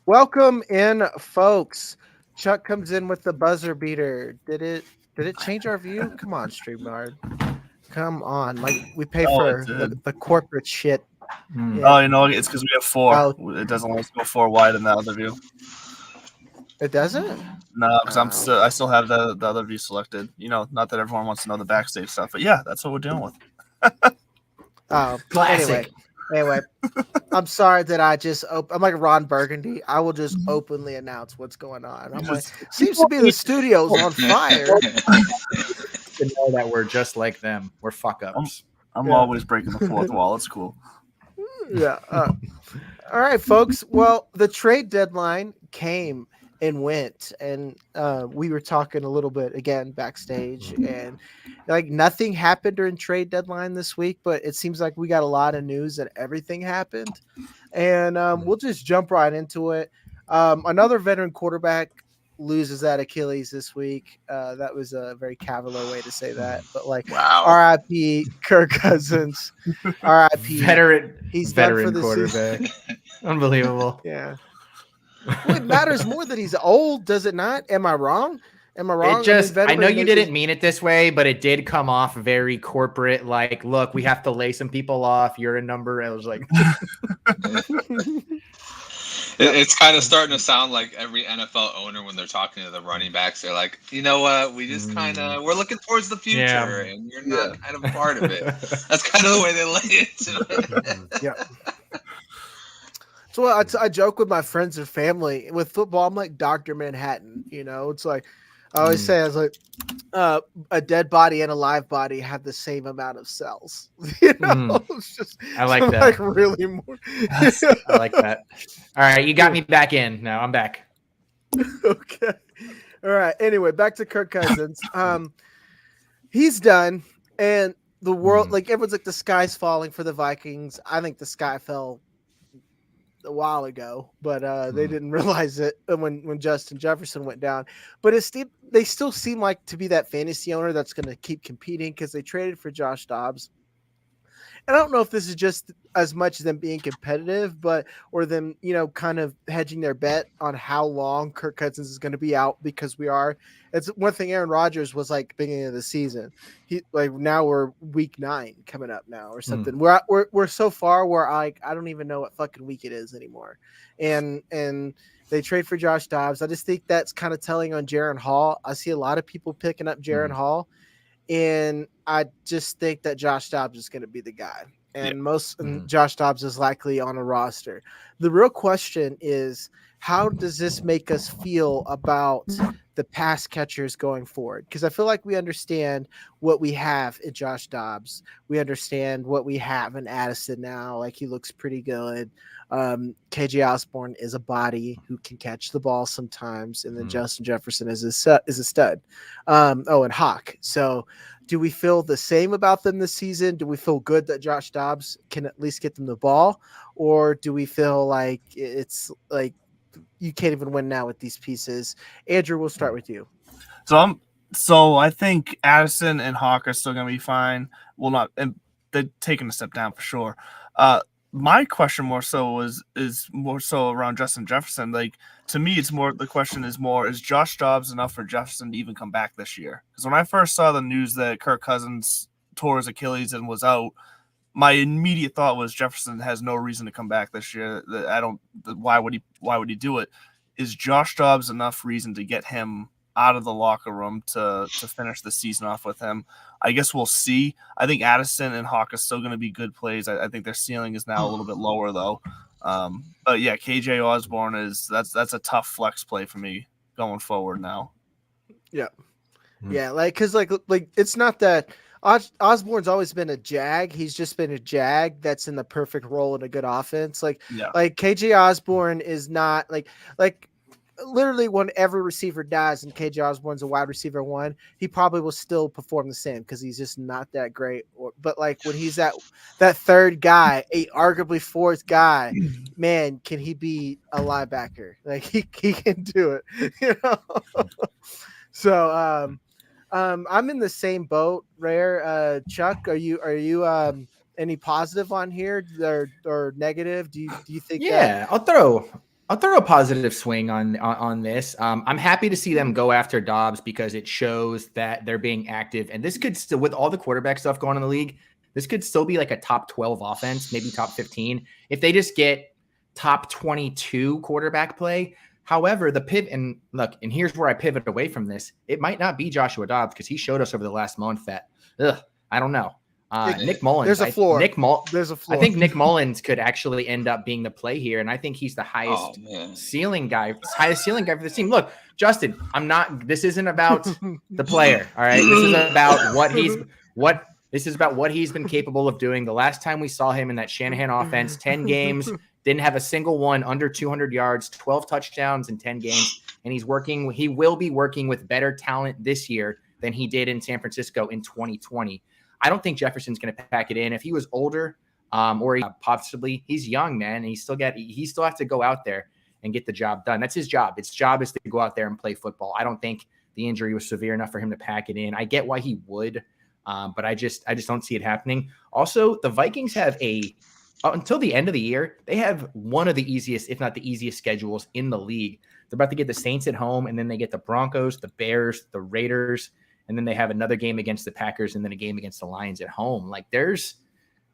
Welcome in, folks. Chuck comes in with the buzzer beater. Did it change our view? Come on, StreamYard. Come on. Like we pay for the corporate shit. Yeah. Oh, you know, it's because we have 4. Oh. It doesn't let us go 4 wide in the other view. It doesn't? No, because I still have the other view selected. You know, not that everyone wants to know the backstage stuff, but yeah, that's what we're dealing with. Oh, classic. Anyway, I'm sorry that I just I'm like Ron Burgundy. I will just openly announce what's going on. I'm like, seems to be the studio's on fire. To know that we're just like them. We're fuck ups. I'm always breaking the fourth wall. It's cool. Yeah. All right, folks. Well, the trade deadline came and went, and we were talking a little bit again backstage, and like nothing happened during trade deadline this week, but it seems like we got a lot of news that everything happened, and we'll just jump right into it. Another veteran quarterback loses that Achilles this week. That was a very cavalier way to say that, but like, wow. R.I.P. Kirk Cousins. R.I.P. He's veteran quarterback. Unbelievable. Yeah. Well, it matters more that he's old, does it not? Am I wrong? It just, I know you didn't mean it this way, but it did come off very corporate. Like, look, we have to lay some people off. You're a number. I was like, it's kind of starting to sound like every NFL owner when they're talking to the running backs. They're like, you know what? We just we're looking towards the future, and you're not kind of part of it. That's kind of the way they lay it to it. Yeah. So I joke with my friends and family with football. I'm like Dr. Manhattan, you know. It's like I always say, I was like a dead body and a live body have the same amount of cells. You know, it's just I like that. Like really more. I like that. All right, you got me back in. Now I'm back. Okay. All right. Anyway, back to Kirk Cousins. He's done, and the world, like everyone's like the sky's falling for the Vikings. I think the sky fell a while ago, but they didn't realize it when Justin Jefferson went down. But they still seem like to be that fantasy owner that's going to keep competing because they traded for Josh Dobbs. And I don't know if this is just as much them being competitive, or them, you know, kind of hedging their bet on how long Kirk Cousins is going to be out, because it's one thing Aaron Rodgers was like beginning of the season. He like now we're week 9 coming up now or something. We're so far where I don't even know what fucking week it is anymore. And they trade for Josh Dobbs. I just think that's kind of telling on Jaron Hall. I see a lot of people picking up Jaron Hall. And I just think that Josh Dobbs is going to be the guy. And Josh Dobbs is likely on a roster. The real question is, how does this make us feel about the pass catchers going forward? Because I feel like we understand what we have in Josh Dobbs. We understand what we have in Addison now. Like, he looks pretty good. KJ Osborne is a body who can catch the ball sometimes, and then Justin Jefferson is a stud. And Hawk. So do we feel the same about them this season? Do we feel good that Josh Dobbs can at least get them the ball? Or do we feel like it's like you can't even win now with these pieces? Andrew, we'll start with you. So I think Addison and Hawk are still going to be fine. And they're taking a step down for sure. My question more so is more so around Justin Jefferson. Like, to me, the question is more, is Josh Dobbs enough for Jefferson to even come back this year? Because when I first saw the news that Kirk Cousins tore his Achilles and was out, my immediate thought was Jefferson has no reason to come back this year. Why would he do it? Is Josh Dobbs enough reason to get him out of the locker room to finish the season off with him? I guess we'll see. I think Addison and Hawk are still going to be good plays. I think their ceiling is now a little bit lower though. But yeah, KJ Osborne that's a tough flex play for me going forward now. Yeah. Yeah, because it's not that Osborne's always been a jag. He's just been a jag that's in the perfect role in a good offense. Like KJ Osborne is not like literally when every receiver dies and KJ Osborne's a wide receiver 1, he probably will still perform the same because he's just not that great. But like when he's that third guy, arguably fourth guy, man, can he be a linebacker? Like he can do it, you know. So I'm in the same boat, Rare. Chuck, are you any positive on here or negative? Do you think? Yeah, I'll throw a positive swing on this. I'm happy to see them go after Dobbs because it shows that they're being active. And this could still, with all the quarterback stuff going on in the league, this could still be like a top 12 offense, maybe top 15 if they just get top 22 quarterback play. However, the pivot, and look, and here's where I pivot away from this. It might not be Joshua Dobbs because he showed us over the last month that, I don't know. Nick Mullins. There's a floor. There's a floor. I think Nick Mullins could actually end up being the play here, and I think he's the highest ceiling guy for this team. Look, Justin, this isn't about the player. All right, this is about what he's been capable of doing. The last time we saw him in that Shanahan offense, 10 games. Didn't have a single one under 200 yards, 12 touchdowns in 10 games. And he will be working with better talent this year than he did in San Francisco in 2020. I don't think Jefferson's going to pack it in. If he was older, or possibly he's young, man, and he still has to go out there and get the job done. That's his job. His job is to go out there and play football. I don't think the injury was severe enough for him to pack it in. I get why he would, but I just don't see it happening. Also, the Vikings have until the end of the year, they have one of the easiest, if not the easiest schedules in the league. They're about to get the Saints at home, and then they get the Broncos, the Bears, the Raiders, and then they have another game against the Packers and then a game against the Lions at home. Like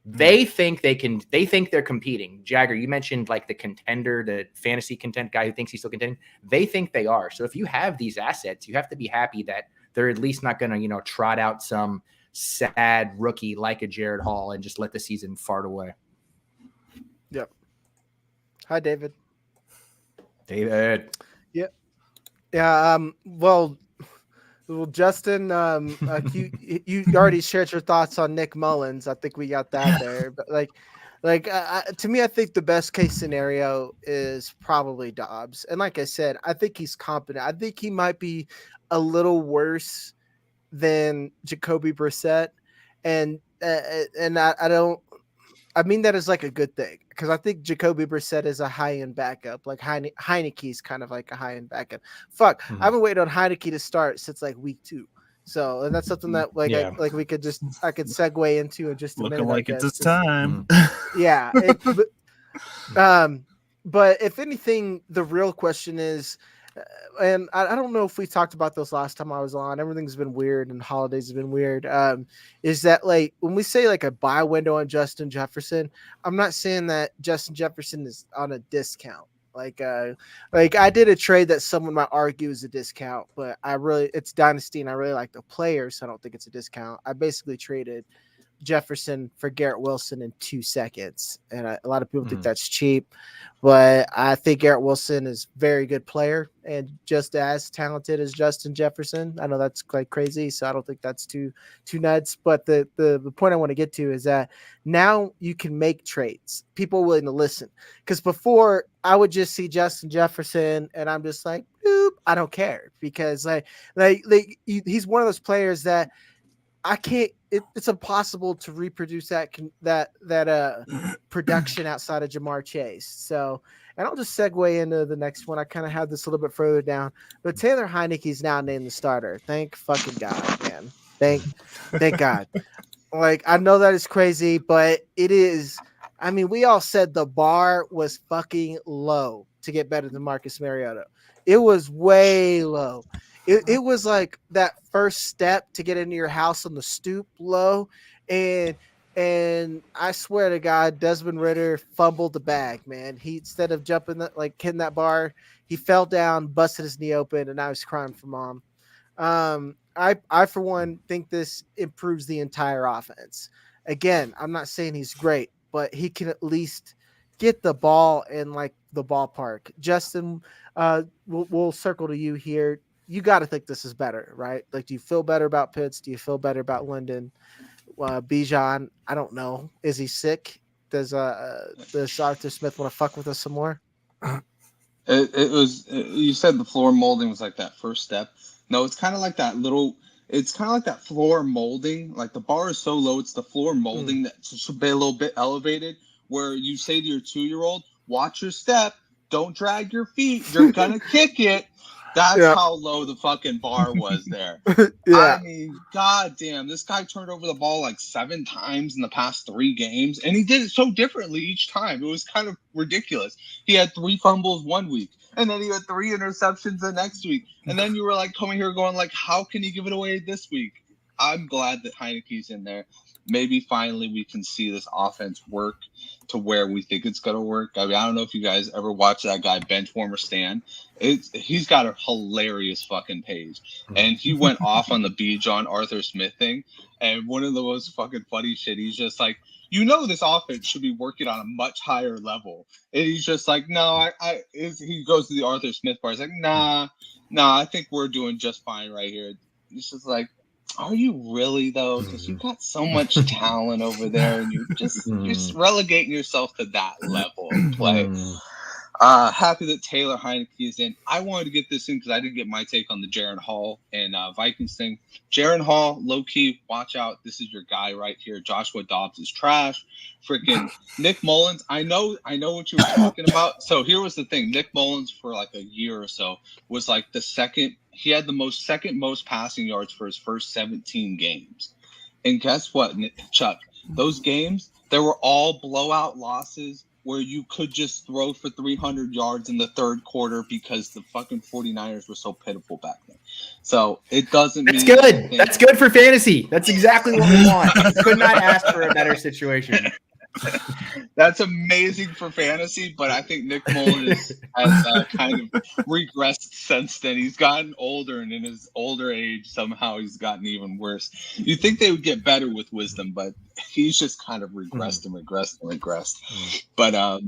they think they're competing. Jagger, you mentioned like the contender, the fantasy content guy who thinks he's still contending. They think they are. So if you have these assets, you have to be happy that they're at least not going to, trot out some sad rookie like a Jared Hall and just let the season fart away. Yep. Hi, David. David. Yep. Yeah. Well, Justin, you already shared your thoughts on Nick Mullins. I think we got that there. But to me, I think the best case scenario is probably Dobbs. And like I said, I think he's competent. I think he might be a little worse than Jacoby Brissett, and I mean that as like a good thing because I think Jacoby Brissett is a high-end backup. Like Heineke's kind of like a high-end backup. I haven't waited on Heineke to start since like week 2. So, and that's something that I could segue into in just a minute. Looking like it's time. Yeah. But if anything, the real question is, and I don't know if we talked about this last time I was on. Everything's been weird and holidays have been weird. Is that like when we say like a buy window on Justin Jefferson, I'm not saying that Justin Jefferson is on a discount. Like I did a trade that someone might argue is a discount, but it's Dynasty and I really like the player, so I don't think it's a discount. I basically traded Jefferson for Garrett Wilson in 2 seconds. And a lot of people think that's cheap, but I think Garrett Wilson is a very good player and just as talented as Justin Jefferson. I know that's quite crazy, so I don't think that's too nuts. But the point I want to get to is that now you can make trades. People are willing to listen. Because before I would just see Justin Jefferson and I'm just like, boop, I don't care. Because he's one of those players that I can't. It's impossible to reproduce that production outside of Jamar Chase. So, and I'll just segue into the next one. I kind of have this a little bit further down, but Taylor Heineke's now named the starter. Thank fucking God, man. Thank God. Like I know that is crazy, but it is. I mean, we all said the bar was fucking low to get better than Marcus Mariota. It was way low. It was like that first step to get into your house on the stoop low. And I swear to God, Desmond Ridder fumbled the bag, man. He, instead of jumping hitting that bar, he fell down, busted his knee open, and I was crying for mom. I for one think this improves the entire offense. Again, I'm not saying he's great, but he can at least get the ball in like the ballpark. Justin, we'll circle to you here. You got to think this is better, right? Like, do you feel better about Pitts? Do you feel better about Linden? Bijan, I don't know. Is he sick? Does Arthur Smith want to fuck with us some more? It was. You said the floor molding was like that first step. No, it's kind of like that little. It's kind of like that floor molding. Like the bar is so low, it's the floor molding that should be a little bit elevated. Where you say to your 2-year-old, "Watch your step. Don't drag your feet. You're gonna kick it." That's how low the fucking bar was there. I mean, goddamn, this guy turned over the ball like 7 times in the past 3 games, and he did it so differently each time. It was kind of ridiculous. He had 3 fumbles one week, and then he had 3 interceptions the next week, and then you were like coming here going like, how can he give it away this week? I'm glad that Heineke's in there. Maybe finally we can see this offense work to where we think it's going to work. I mean, I don't know if you guys ever watch that guy Benchwarmer Stan. He's got a hilarious fucking page. And he went off on the Bijan Arthur Smith thing. And one of the most fucking funny shit, he's just like, this offense should be working on a much higher level. And he's just like, no, he goes to the Arthur Smith part. He's like, nah, I think we're doing just fine right here. It's just like, are you really though? Because you've got so much talent over there, and you're just relegating yourself to that level of play. Happy that Taylor Heineke is in. I wanted to get this in because I didn't get my take on the Jaren Hall and Vikings thing. Jaren Hall, low key, watch out. This is your guy right here. Joshua Dobbs is trash. Freaking Nick Mullins. I know what you were talking about. So here was the thing. Nick Mullins for like a year or so was like the second. He had the second most passing yards for his first 17 games. And guess what, Chuck? Those games, they were all blowout losses where you could just throw for 300 yards in the third quarter because the fucking 49ers were so pitiful back then. So it doesn't That's good. That's good for fantasy. That's exactly what we want. Could not ask for a better situation. That's amazing for fantasy, but I think Nick Mullins has kind of regressed since then. He's gotten older, and in his older age, somehow he's gotten even worse. You'd think they would get better with wisdom, but he's just kind of regressed and regressed. But I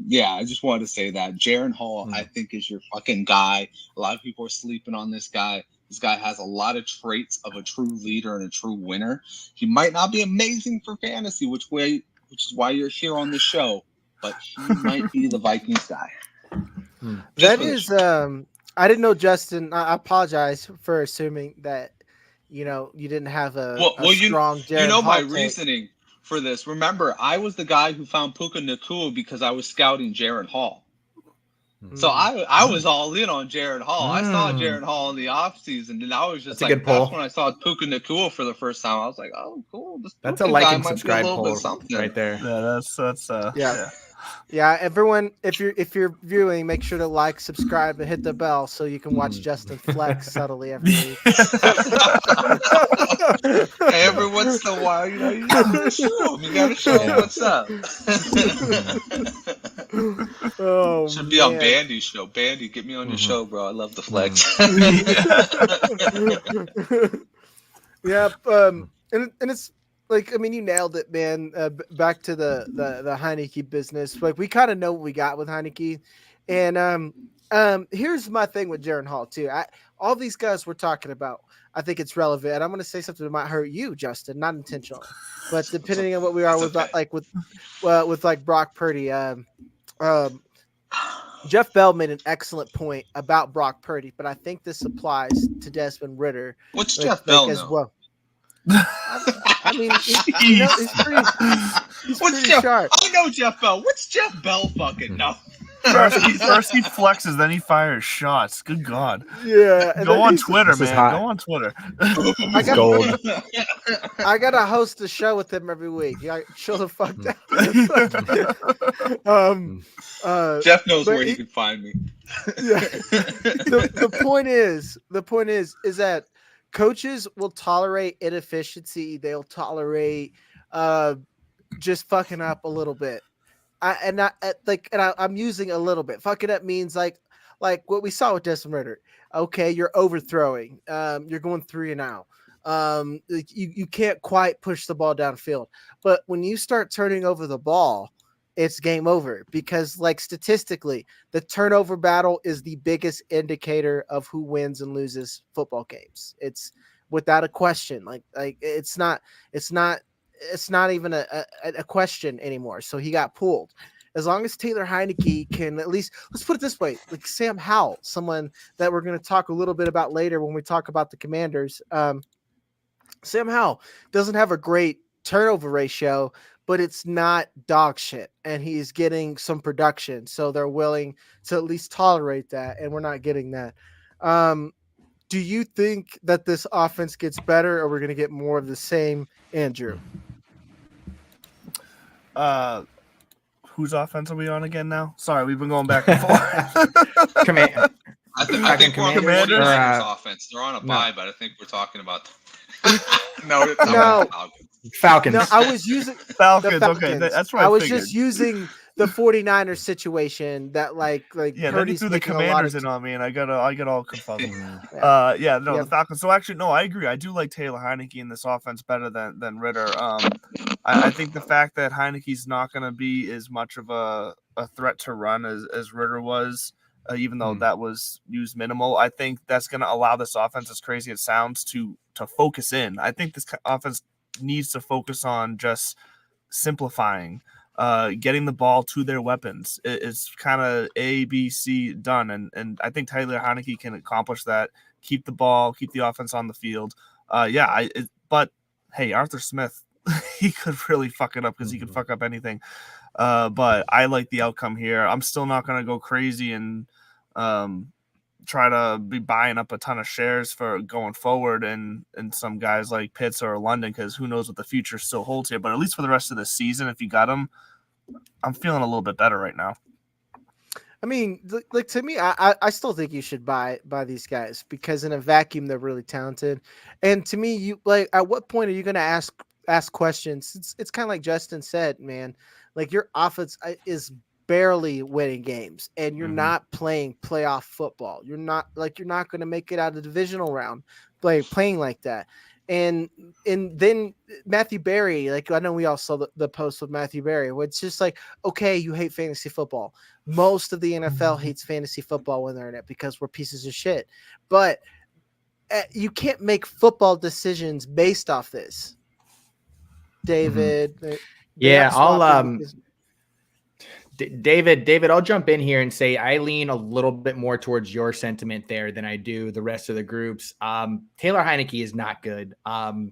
just wanted to say that Jaren Hall, I think, is your fucking guy. A lot of people are sleeping on this guy. This guy has a lot of traits of a true leader and a true winner. He might not be amazing for fantasy, which is why you're here on the show, but he might be the Vikings guy. That is, I didn't know, Justin. I apologize for assuming that, you didn't have a strong Jaren Hall my take. reasoning for this. Remember, I was the guy who found Puka Nacua because I was scouting Jaren Hall. So I was all in on Jaren Hall. I saw Jaren Hall in the offseason, and I was just that's when I saw Puka Nacua for the first time. I was like, oh, cool. That's a like and subscribe poll right there. Yeah, that's Yeah, everyone, if you're viewing, make sure to like, subscribe, and hit the bell so you can watch Justin flex subtly every week. Every once in a while, you gotta show him. You gotta show him what's up. Oh, should be on Bandy's show. Bandy, get me on your show, bro. I love the flex. Yeah, and it's like, I mean, you nailed it, man. Back to the Heineke business. Like, we kind of know what we got with Heineke, and here's my thing with Jaren Hall too. All these guys we're talking about, I think it's relevant, and I'm going to say something that might hurt you, Justin, not intentional, but depending on what we are with like Brock Purdy. Jeff Bell made an excellent point about Brock Purdy, but I think this applies to Desmond Ridder. What's Jeff Bell as know? well? I mean, he's pretty sharp. I know Jeff Bell. What's Jeff Bell fucking know? First he flexes, then he fires shots. Good God. Yeah. Go on Twitter, man. Go on Twitter. I got to host a show with him every week. Yeah, chill the fuck down. Jeff knows where he can find me. Yeah. The point is that coaches will tolerate inefficiency. They'll tolerate just fucking up a little bit. I'm using a little bit. Fucking up means like what we saw with Desmond Ridder. Okay, you're overthrowing. You're going 3 and out. You can't quite push the ball downfield. But when you start turning over the ball, it's game over, because like statistically, the turnover battle is the biggest indicator of who wins and loses football games. It's without a question. Like it's not even a question anymore. So he got pulled. As long as Taylor Heineke can at least, let's put it this way, like Sam Howell, someone that we're going to talk a little bit about later when we talk about the Commanders. Sam Howell doesn't have a great turnover ratio, but it's not dog shit, and he's getting some production, so they're willing to at least tolerate that, and we're not getting that. Do you think that this offense gets better, or we're going to get more of the same, Andrew? Whose offense are we on again now? Sorry, we've been going back and forth. I think we're on the 49ers offense. They're on a bye, but I think we're talking about no. Falcons. No, I was using Falcons. Okay, that's right. I was just using the 49ers situation that like yeah. Then you threw the Commanders in on me, and I get all confused. The Falcons. So actually, no, I agree. I do like Taylor Heineke in this offense better than Ritter. I think the fact that Heineke's not going to be as much of a threat to run as Ritter was, even though that was used minimal, I think that's going to allow this offense, as crazy as it sounds, to focus in. I think this offense needs to focus on just simplifying, getting the ball to their weapons. It's kind of A, B, C done. And I think Taylor Heineke can accomplish that, keep the ball, keep the offense on the field. But hey, Arthur Smith, he could really fuck it up because he could fuck up anything. But I like the outcome here. I'm still not going to go crazy and try to be buying up a ton of shares for going forward and some guys like Pitts or London, because who knows what the future still holds here. But at least for the rest of the season, if you got them, I'm feeling a little bit better right now. I mean, like to me, I still think you should buy these guys, because in a vacuum they're really talented. And to me, you like, at what point are you going to ask questions? It's kind of like Justin said, man. Like, your offense is barely winning games, and you're not playing playoff football. You're not going to make it out of the divisional round playing like that. And then Matthew Berry, like, I know we all saw the post with Matthew Berry, where it's just like, okay, you hate fantasy football. Most of the NFL hates fantasy football when they're in it, because we're pieces of shit. But you can't make football decisions based off this. David. Yeah, David, I'll jump in here and say I lean a little bit more towards your sentiment there than I do the rest of the groups. Taylor Heineke is not good.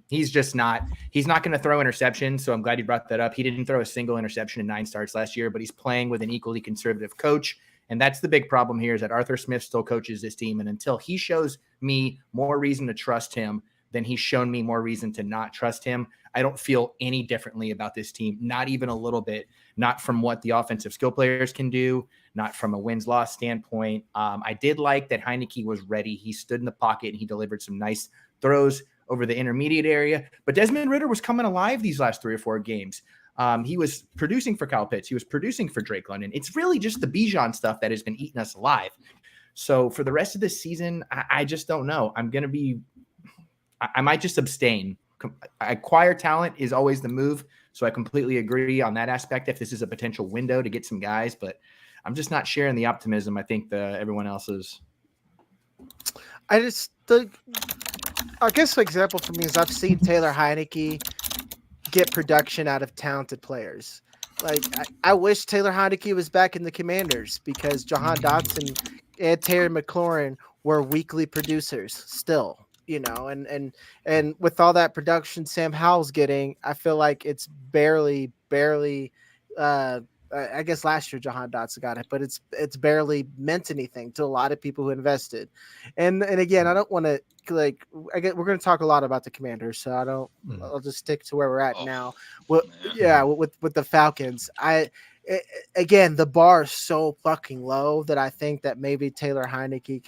He's not going to throw interceptions. So I'm glad you brought that up. He didn't throw a single interception in 9 starts last year, but he's playing with an equally conservative coach. And that's the big problem here, is that Arthur Smith still coaches this team. And until he shows me more reason to trust him than he's shown me more reason to not trust him, I don't feel any differently about this team, not even a little bit, not from what the offensive skill players can do, not from a wins-loss standpoint. I did like that Heineke was ready. He stood in the pocket and he delivered some nice throws over the intermediate area. But Desmond Ritter was coming alive these last 3 or 4 games. He was producing for Kyle Pitts. He was producing for Drake London. It's really just the Bijan stuff that has been eating us alive. So for the rest of this season, I just don't know. I might just abstain. Acquire talent is always the move. So I completely agree on that aspect, if this is a potential window to get some guys, but I'm just not sharing the optimism I think everyone else is. I guess the example for me is I've seen Taylor Heineke get production out of talented players. Like, I wish Taylor Heineke was back in the Commanders, because Jahan Dotson and Terry McLaurin were weekly producers still. And with all that production Sam Howell's getting, I feel like it's barely. I guess last year Jahan Dotson got it, but it's barely meant anything to a lot of people who invested. And again, I don't want to we're going to talk a lot about the Commanders, so I'll just stick to where we're at now. With the Falcons, again, the bar is so fucking low that I think that maybe Taylor Heineke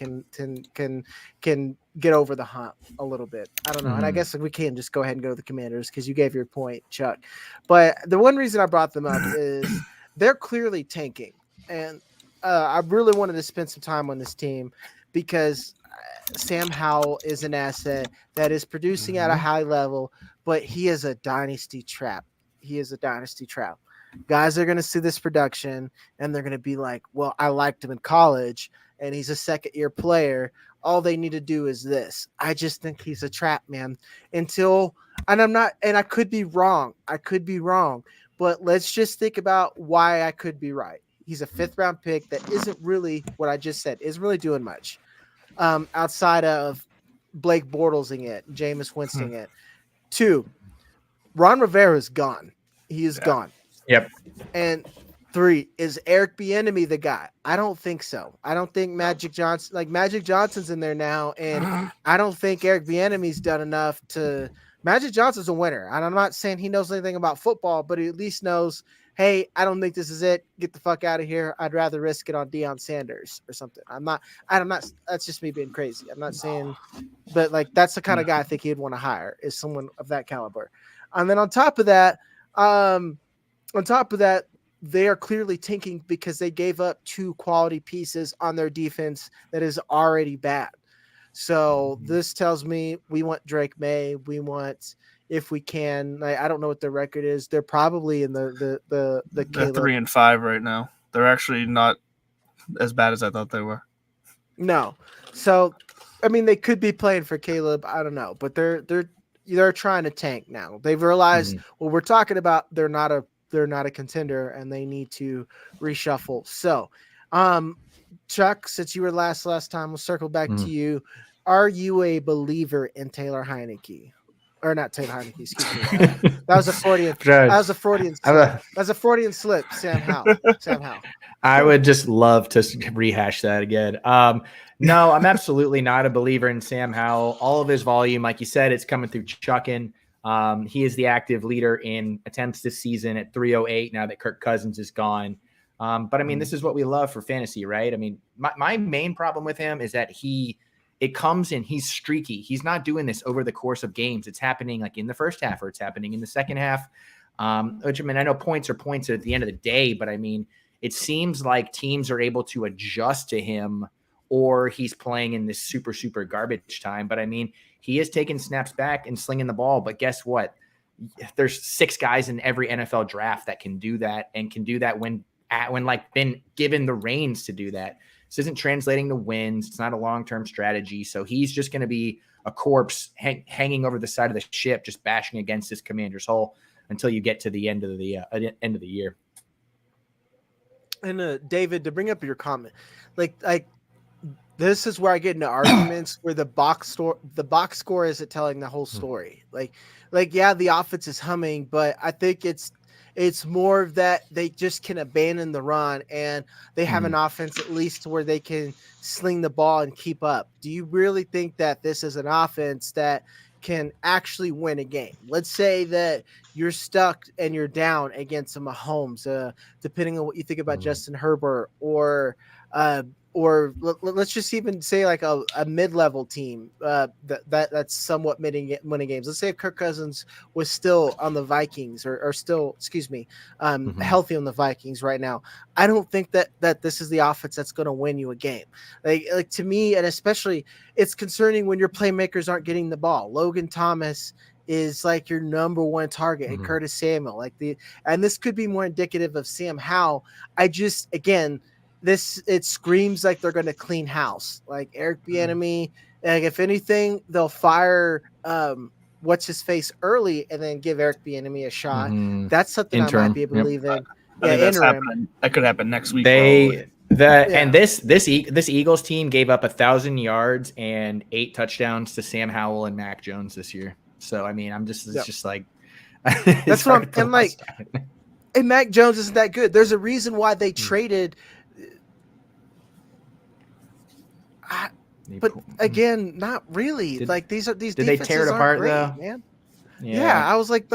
can get over the hump a little bit. I don't know. And I guess we can just go ahead and go to the Commanders, because you gave your point, Chuck. But the one reason I brought them up is they're clearly tanking. And I really wanted to spend some time on this team, because Sam Howell is an asset that is producing at a high level, but he is a dynasty trap. He is a dynasty trap. Guys are going to see this production and they're going to be like, well, I liked him in college and he's a second-year player. All they need to do is this. I just think he's a trap, man. And I could be wrong. But let's just think about why I could be right. He's a 5th-round pick that isn't really what I just said, isn't really doing much outside of Blake Bortlesing it, Jameis Winston it. 2, Ron Rivera's gone. He is gone. Yep. And 3, is Eric Bieniemy the guy? I don't think so. I don't think Magic Johnson's in there now, and I don't think Eric Bieniemy's done enough to. Magic Johnson's a winner, and I'm not saying he knows anything about football, but he at least knows, hey, I don't think this is it. Get the fuck out of here. I'd rather risk it on Deion Sanders or something. I'm not. That's just me being crazy. I'm not saying, but like that's the kind of guy I think he'd want to hire, is someone of that caliber. And then on top of that, they are clearly tanking because they gave up 2 quality pieces on their defense that is already bad. So this tells me we want Drake May. We want, if we can, I don't know what their record is. They're probably in the They're 3-5 right now. They're actually not as bad as I thought they were. No. So, I mean, they could be playing for Caleb. I don't know, but they're trying to tank now. They've realized what we're talking about. They're not a contender, and they need to reshuffle. So, Chuck, since you were last time, we'll circle back to you. Are you a believer in Taylor Heineke? Or not Taylor Heineke, excuse me. That was a Freudian slip. Sam Howell. I would just love to rehash that again. No, I'm absolutely not a believer in Sam Howell. All of his volume, like you said, it's coming through chucking. He is the active leader in attempts this season at 308 now that Kirk Cousins is gone. But I mean, this is what we love for fantasy, right? I mean, my main problem with him is that it comes in, he's streaky. He's not doing this over the course of games. It's happening like in the first half, or it's happening in the second half. Which, I mean, I know points are points at the end of the day, but I mean, it seems like teams are able to adjust to him, or he's playing in this super, super garbage time. But I mean, he is taking snaps back and slinging the ball. But guess what? There's 6 guys in every NFL draft that can do that, and can do that when like been given the reins to do that. This isn't translating to wins. It's not a long-term strategy. So he's just going to be a corpse hanging over the side of the ship, just bashing against this commander's hull until you get to the end of the year. And David, to bring up your comment, like this is where I get into arguments where the box score isn't telling the whole story. Like yeah, the offense is humming, but I think it's more of that they just can abandon the run, and they have an offense at least to where they can sling the ball and keep up. Do you really think that this is an offense that can actually win a game? Let's say that you're stuck and you're down against a Mahomes, depending on what you think about Justin Herbert, or let's just even say like a mid-level team that's somewhat winning games. Let's say if Kirk Cousins was still on the Vikings, or still, healthy on the Vikings right now. I don't think that this is the offense that's going to win you a game. Like to me, and especially it's concerning when your playmakers aren't getting the ball. Logan Thomas is like your number one target, and Curtis Samuel, and this could be more indicative of Sam Howell. It screams like they're going to clean house. Like Eric Bieniemy, like if anything, they'll fire what's his face early and then give Eric Bieniemy a shot. That's something I might be able to believe in. That could happen next week. And this Eagles team gave up 1,000 yards and 8 touchdowns to Sam Howell and Mac Jones this year. So I mean, just like that's what I'm like. And Mac Jones isn't that good. There's a reason why they traded. But again, not really. These did they tear it apart great, though, man? Yeah, I was like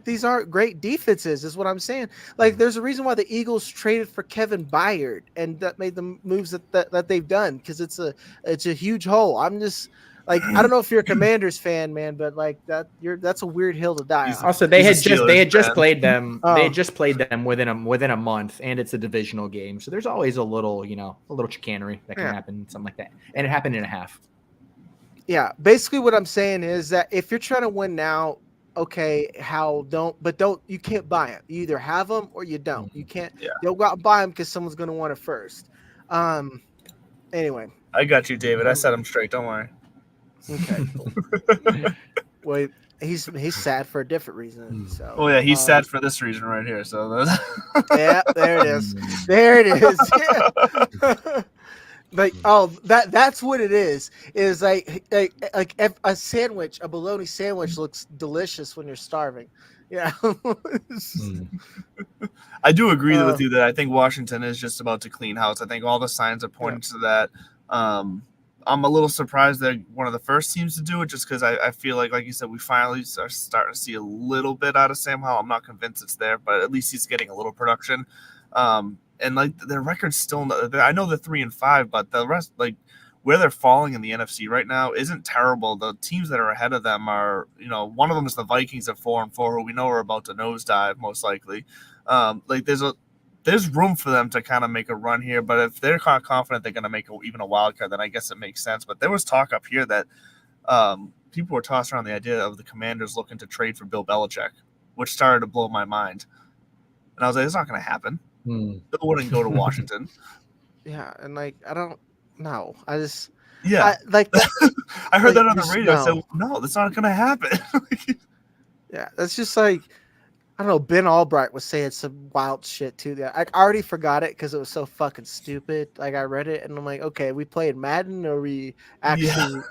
these aren't great defenses, is what I'm saying. Like, there's a reason why the Eagles traded for Kevin Byard, and that made the moves that they've done, because it's a huge hole. I'm just Like, I don't know if you're a Commanders fan, man, but like that's a weird hill to die on. Also, they had just played them. They had just played them within a month, and it's a divisional game, so there's always a little chicanery that can happen, something like that. And it happened in a half. Yeah, basically what I'm saying is that if you're trying to win now, okay, you can't buy them. You either have them or you don't. You can't. You'll go out and buy them because someone's going to want it first. Anyway, I got you, David. I set him straight. Don't worry. Okay. Cool. Well, he's sad for a different reason. So. Oh yeah, he's sad for this reason right here. So. Yeah, there it is. There it is. Yeah. Like, that's what it is. Is like a sandwich, a bologna sandwich looks delicious when you're starving. Yeah. I do agree with you that I think Washington is just about to clean house. I think all the signs are pointing to that. I'm a little surprised they're one of the first teams to do it, just because I feel like you said, we finally are starting to see a little bit out of Sam Howell. I'm not convinced it's there, but at least he's getting a little production. And like their record's still, I know they're 3-5, but the rest, like where they're falling in the NFC right now isn't terrible. The teams that are ahead of them are, one of them is the Vikings at 4-4, who we know are about to nosedive most likely. Like there's room for them to kind of make a run here, but if they're kind of confident they're going to make even a wild card, then I guess it makes sense. But there was talk up here that people were tossing around the idea of the Commanders looking to trade for Bill Belichick, which started to blow my mind. And I was like, it's not going to happen. Bill wouldn't go to Washington. Yeah, and like I don't know. I just I heard that on the radio. No. I said, no, that's not going to happen. Yeah, that's just like, I don't know. Ben Albright was saying some wild shit too. That I already forgot it because it was so fucking stupid. Like I read it and I'm like, okay, we played Madden, or we actually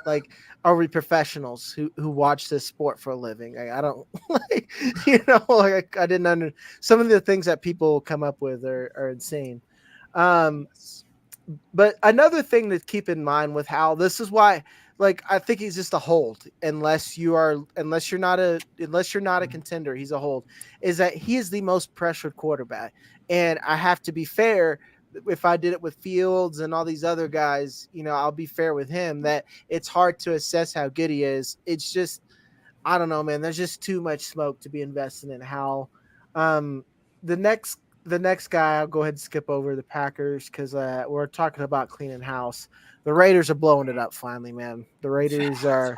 are we professionals who watch this sport for a living? Like, I don't I didn't under some of the things that people come up with are insane. But another thing to keep in mind with Hal, this is why, like, I think he's just a hold unless you're not a contender, he's a hold, is that he is the most pressured quarterback. And I have to be fair. If I did it with Fields and all these other guys, I'll be fair with him that it's hard to assess how good he is. It's just, I don't know, man. There's just too much smoke to be invested in Hal. The next guy, I'll go ahead and skip over the Packers because we're talking about cleaning house. The Raiders are blowing it up finally, man. The Raiders are,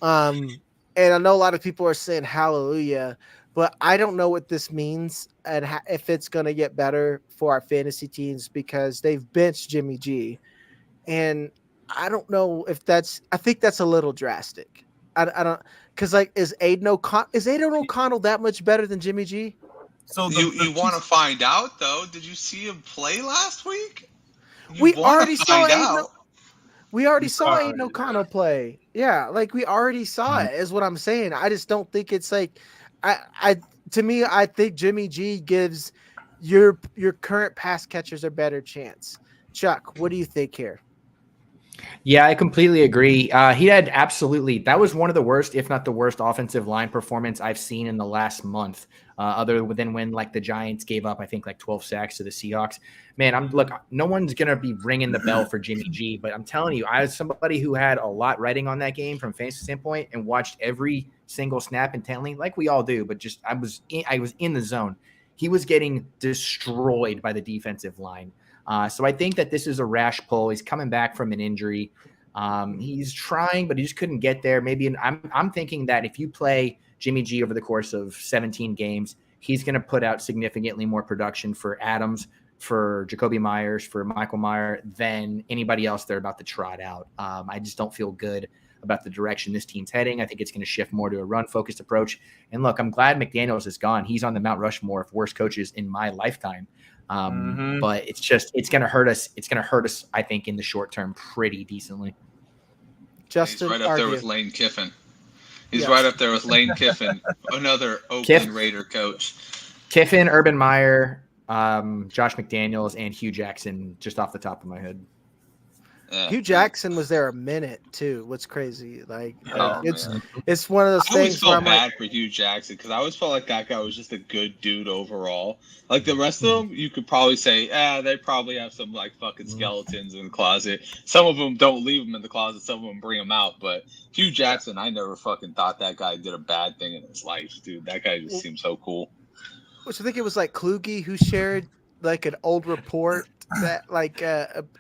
and I know a lot of people are saying hallelujah, but I don't know what this means and if it's going to get better for our fantasy teams because they've benched Jimmy G, and I don't know if I think that's a little drastic. I don't, because like is Aiden O'Connell that much better than Jimmy G? So you want to find out though? Did you see him play last week? We already saw Aiden O'Connell play. Yeah, like we already saw it, is what I'm saying. I just don't think it's like to me, I think Jimmy G gives your current pass catchers a better chance. Chuck, what do you think here? Yeah, I completely agree. He had that was one of the worst, if not the worst, offensive line performance I've seen in the last month, other than when like the Giants gave up, I think, like 12 sacks to the Seahawks. Man, no one's going to be ringing the bell for Jimmy G, but I'm telling you, I was somebody who had a lot writing on that game from a fantasy standpoint and watched every single snap intently, like we all do, but just I was in the zone. He was getting destroyed by the defensive line. So I think that this is a rash pull. He's coming back from an injury. He's trying, but he just couldn't get there. Maybe I'm thinking that if you play Jimmy G over the course of 17 games, he's going to put out significantly more production for Adams, for Jacoby Myers, for Michael Mayer than anybody else they're about to trot out. I just don't feel good about the direction this team's heading. I think it's going to shift more to a run-focused approach. And look, I'm glad McDaniels is gone. He's on the Mount Rushmore of worst coaches in my lifetime. But it's going to hurt us. It's going to hurt us, I think, in the short term pretty decently. Justin, he's right up there with Lane Kiffin. He's right up there with Lane Kiffin, another Oakland Raider coach. Kiffin, Urban Meyer, Josh McDaniels, and Hugh Jackson, just off the top of my head. Hugh Jackson was there a minute too. What's crazy? It's one of those things. I always felt bad for Hugh Jackson because I always felt like that guy was just a good dude overall. Like the rest of them, you could probably say, they probably have some like fucking skeletons in the closet. Some of them don't leave them in the closet. Some of them bring them out. But Hugh Jackson, I never fucking thought that guy did a bad thing in his life, dude. That guy just seems so cool. Which I think it was like Kluge who shared like an old report that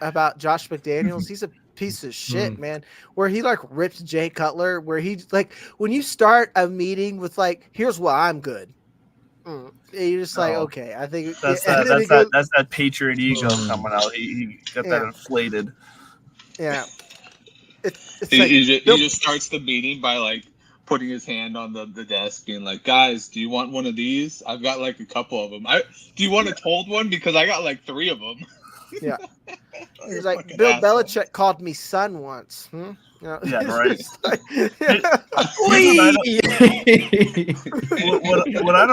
about Josh McDaniels. He's a piece of shit, man, where he like rips Jay Cutler, where he like when you start a meeting with like, here's why I'm good. You're just like, okay, I think that's that Patriot ego coming out. He got that inflated. Yeah. He just starts the meeting by like putting his hand on the desk, being like, "Guys, do you want one of these? I've got like a couple of them. Do you want a cold one? Because I got like 3 of them." Yeah. He's like, Bill Belichick called me son once. Yeah, right. What I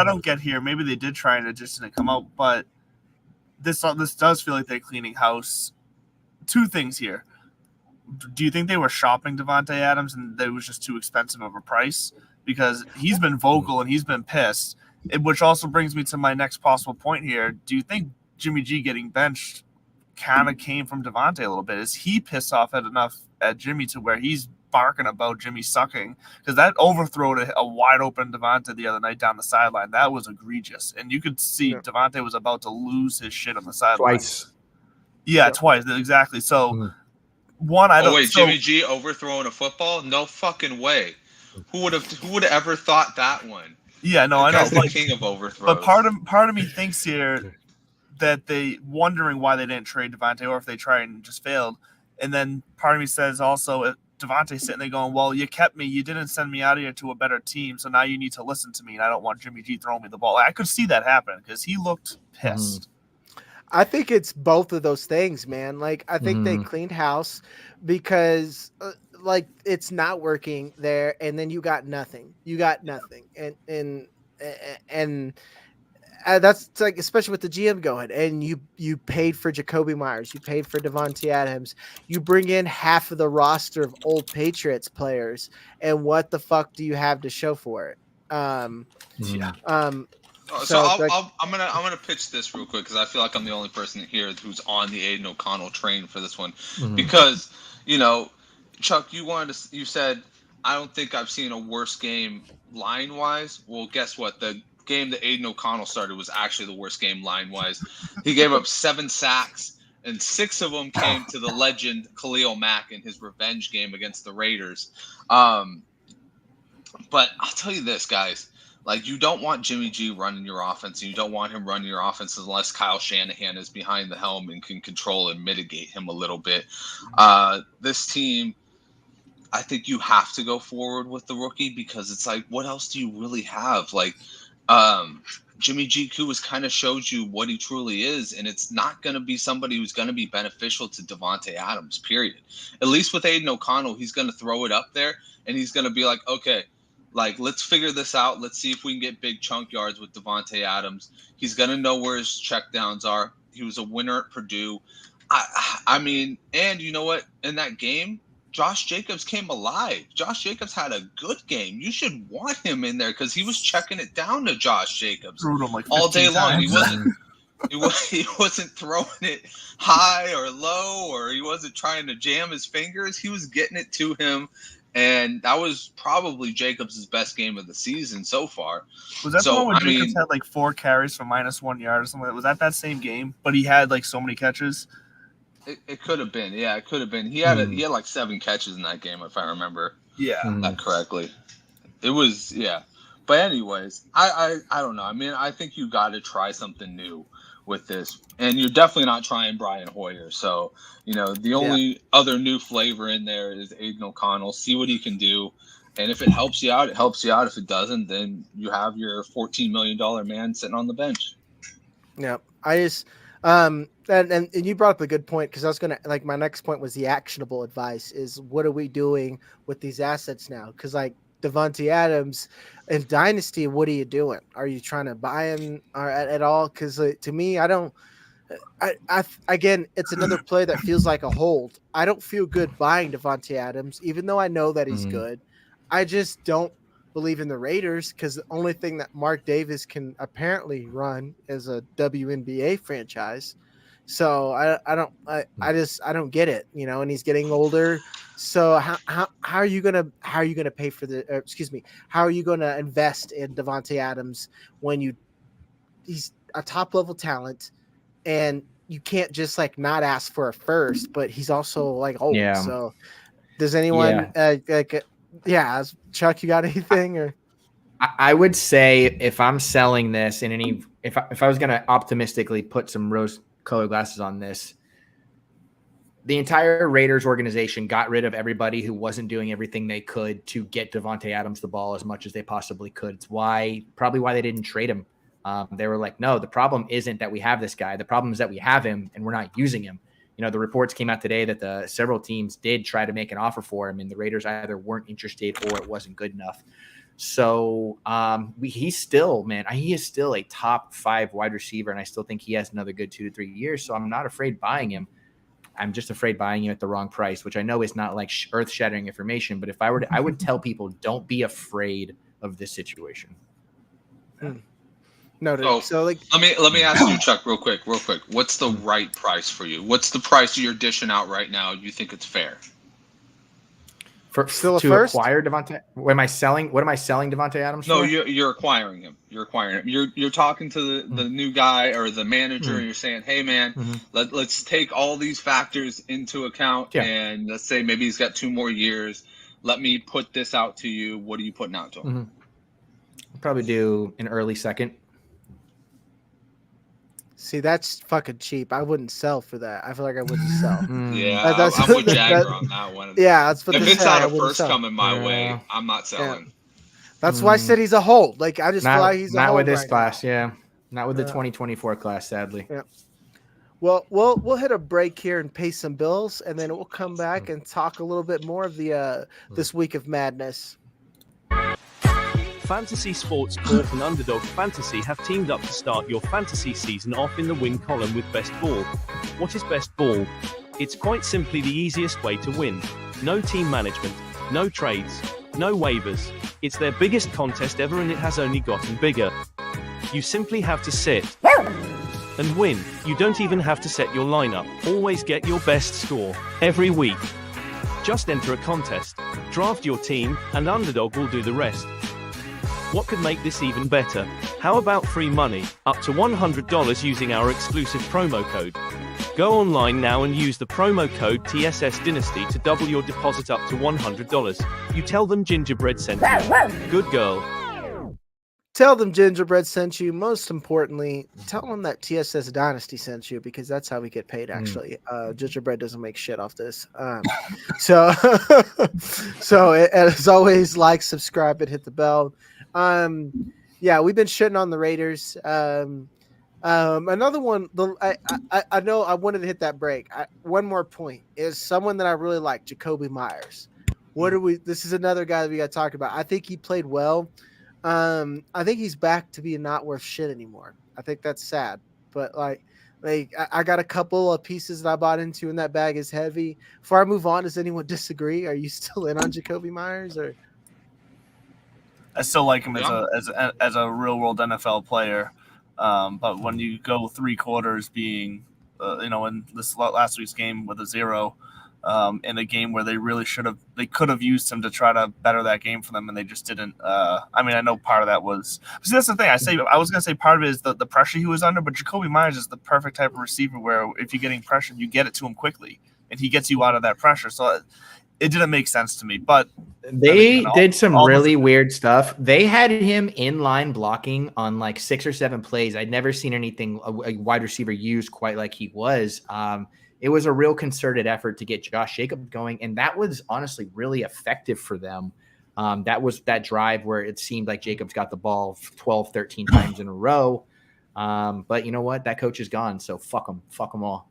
don't get here, maybe they did try and it just didn't come out, but this does feel like they're cleaning house. 2 things here. Do you think they were shopping Davante Adams and it was just too expensive of a price? Because he's been vocal and he's been pissed, which also brings me to my next possible point here. Do you think Jimmy G getting benched kind of came from Davante a little bit? Is he pissed off enough at Jimmy to where he's barking about Jimmy sucking? Because that overthrow to a wide open Davante the other night down the sideline, that was egregious. And you could see Davante was about to lose his shit on the sideline. Twice. Yeah, twice. Exactly. So... One, I don't. Oh wait, Jimmy G overthrowing a football? No fucking way. Who would have ever thought that one? Yeah, no, I know. The king of overthrows. But part of me thinks here that they wondering why they didn't trade Davante or if they tried and just failed. And then part of me says also if Davante's sitting there going, "Well, you kept me, you didn't send me out of here to a better team, so now you need to listen to me, and I don't want Jimmy G throwing me the ball." I could see that happen because he looked pissed. I think it's both of those things, man. Like, I think they cleaned house because, like, it's not working there, and then you got nothing. And that's like, especially with the GM going, and you paid for Jacoby Myers, you paid for Davante Adams, you bring in half of the roster of old Patriots players, and what the fuck do you have to show for it? So I'm gonna pitch this real quick because I feel like I'm the only person here who's on the Aiden O'Connell train for this one, because Chuck, you said I don't think I've seen a worse game line wise. Well, guess what? The game that Aiden O'Connell started was actually the worst game line wise. He gave up 7 sacks, and 6 of them came to the legend Khalil Mack in his revenge game against the Raiders. But I'll tell you this, guys. Like, you don't want Jimmy G running your offense, and you don't want him running your offense unless Kyle Shanahan is behind the helm and can control and mitigate him a little bit. This team, I think you have to go forward with the rookie because it's like, what else do you really have? Like, Jimmy G has kind of showed you what he truly is, and it's not going to be somebody who's going to be beneficial to Davante Adams, period. At least with Aiden O'Connell, he's going to throw it up there, and he's going to be like, okay, like, let's figure this out. Let's see if we can get big chunk yards with Davante Adams. He's going to know where his checkdowns are. He was a winner at Purdue. I mean, and you know what? In that game, Josh Jacobs came alive. Josh Jacobs had a good game. You should want him in there because he was checking it down to Josh Jacobs like all day long. Times. He wasn't throwing it high or low, or he wasn't trying to jam his fingers. He was getting it to him. And that was probably Jacobs' best game of the season so far. Was that the one where Jacobs had like 4 carries for -1 yard or something? Was that same game? But he had like so many catches. It could have been. Yeah, it could have been. He had like 7 catches in that game, if I remember. That correctly. It was But anyways, I don't know. I mean, I think you got to try something new with this, and you're definitely not trying Brian Hoyer. So, the only other new flavor in there is Aiden O'Connell. See what he can do, and if it helps you out, it helps you out. If it doesn't, then you have your $14 million man sitting on the bench. Yeah, I just and you brought up a good point, because I was gonna, like, my next point was the actionable advice is, what are we doing with these assets now? Because like Davante Adams in Dynasty, what are you doing? Are you trying to buy him at all? Because to me, I don't Again, it's another play that feels like a hold. I don't feel good buying Davante Adams, even though I know that he's good. I just don't believe in the Raiders because the only thing that Mark Davis can apparently run is a WNBA franchise. So I don't get it, and he's getting older. So how are you gonna pay for how are you gonna invest in Davante Adams when he's a top level talent and you can't just like not ask for a first, but he's also like old. Yeah. So does anyone Chuck, you got anything? Or I would say if I'm selling this if I was gonna optimistically put some rose colored glasses on this, the entire Raiders organization got rid of everybody who wasn't doing everything they could to get Davante Adams the ball as much as they possibly could. It's probably why they didn't trade him. They were like, no, the problem isn't that we have this guy. The problem is that we have him and we're not using him. The reports came out today that several teams did try to make an offer for him, and the Raiders either weren't interested or it wasn't good enough. So he is still a top 5 wide receiver, and I still think he has another good 2 to 3 years. So I'm not afraid buying him. I'm just afraid buying him at the wrong price, which I know is not like earth-shattering information. But if I were I would tell people, don't be afraid of this situation. No. So like, let me ask you, Chuck, real quick. What's the right price for you? What's the price you're dishing out right now? You think it's fair? Still to first? Acquire Davante? What am I selling Davante Adams for? No, you're acquiring him. You're talking to the new guy or the manager, and you're saying, "Hey, man, let's take all these factors into account, and let's say maybe he's got 2 more years. Let me put this out to you. What are you putting out to him?" Probably do an early second. See, that's fucking cheap. I wouldn't sell for that. I feel like I wouldn't sell. Yeah, I'm with Jagger on that one. Yeah, that's what if it's not a first coming my way, I'm not selling. Yeah. That's why I said he's a hold. Like I just feel like he's a hold. Not with this right class, now. not with the 2024 class, sadly. Yeah. Well, we'll hit a break here and pay some bills, and then we'll come back and talk a little bit more of the this week of madness. Fantasy Sports Corp and Underdog Fantasy have teamed up to start your fantasy season off in the win column with Best Ball. What is Best Ball? It's quite simply the easiest way to win. No team management, no trades, no waivers. It's their biggest contest ever, and it has only gotten bigger. You simply have to sit and win. You don't even have to set your lineup. Always get your best score every week. Just enter a contest, draft your team, and Underdog will do the rest. What could make this even better? How about free money, up to $100 using our exclusive promo code? Go online now and use the promo code TSSDYNASTY to double your deposit up to $100. You tell them Gingerbread sent you. Good girl. Tell them Gingerbread sent you. Most importantly, tell them that TSS Dynasty sent you, because that's how we get paid, actually. Gingerbread doesn't make shit off this. So as always, like, subscribe, and hit the bell. We've been shitting on the Raiders. Another one, I know I wanted to hit that break. One more point is someone that I really like, Jacoby Myers. This is another guy that we got to talk about. I think he played well. I think he's back to being not worth shit anymore. I think that's sad, but I got a couple of pieces that I bought into, and that bag is heavy. Before I move on, does anyone disagree? Are you still in on Jacoby Myers, or? I still like him as a real world NFL player, but when you go 3 quarters being, in this last week's game with a 0, in a game where they could have used him to try to better that game for them, and they just didn't. I know part of that was. See, that's the thing. I was gonna say part of it is the pressure he was under, but Jacoby Myers is the perfect type of receiver where if you're getting pressured, you get it to him quickly, and he gets you out of that pressure. So it didn't make sense to me, but they did some really weird stuff. They had him in line blocking on like 6 or 7 plays. I'd never seen anything a wide receiver used quite like he was. It was a real concerted effort to get Josh Jacobs going, and that was honestly really effective for them. That was that drive where it seemed like Jacobs got the ball 12, 13 times in a row. But you know what? That coach is gone, so fuck them all.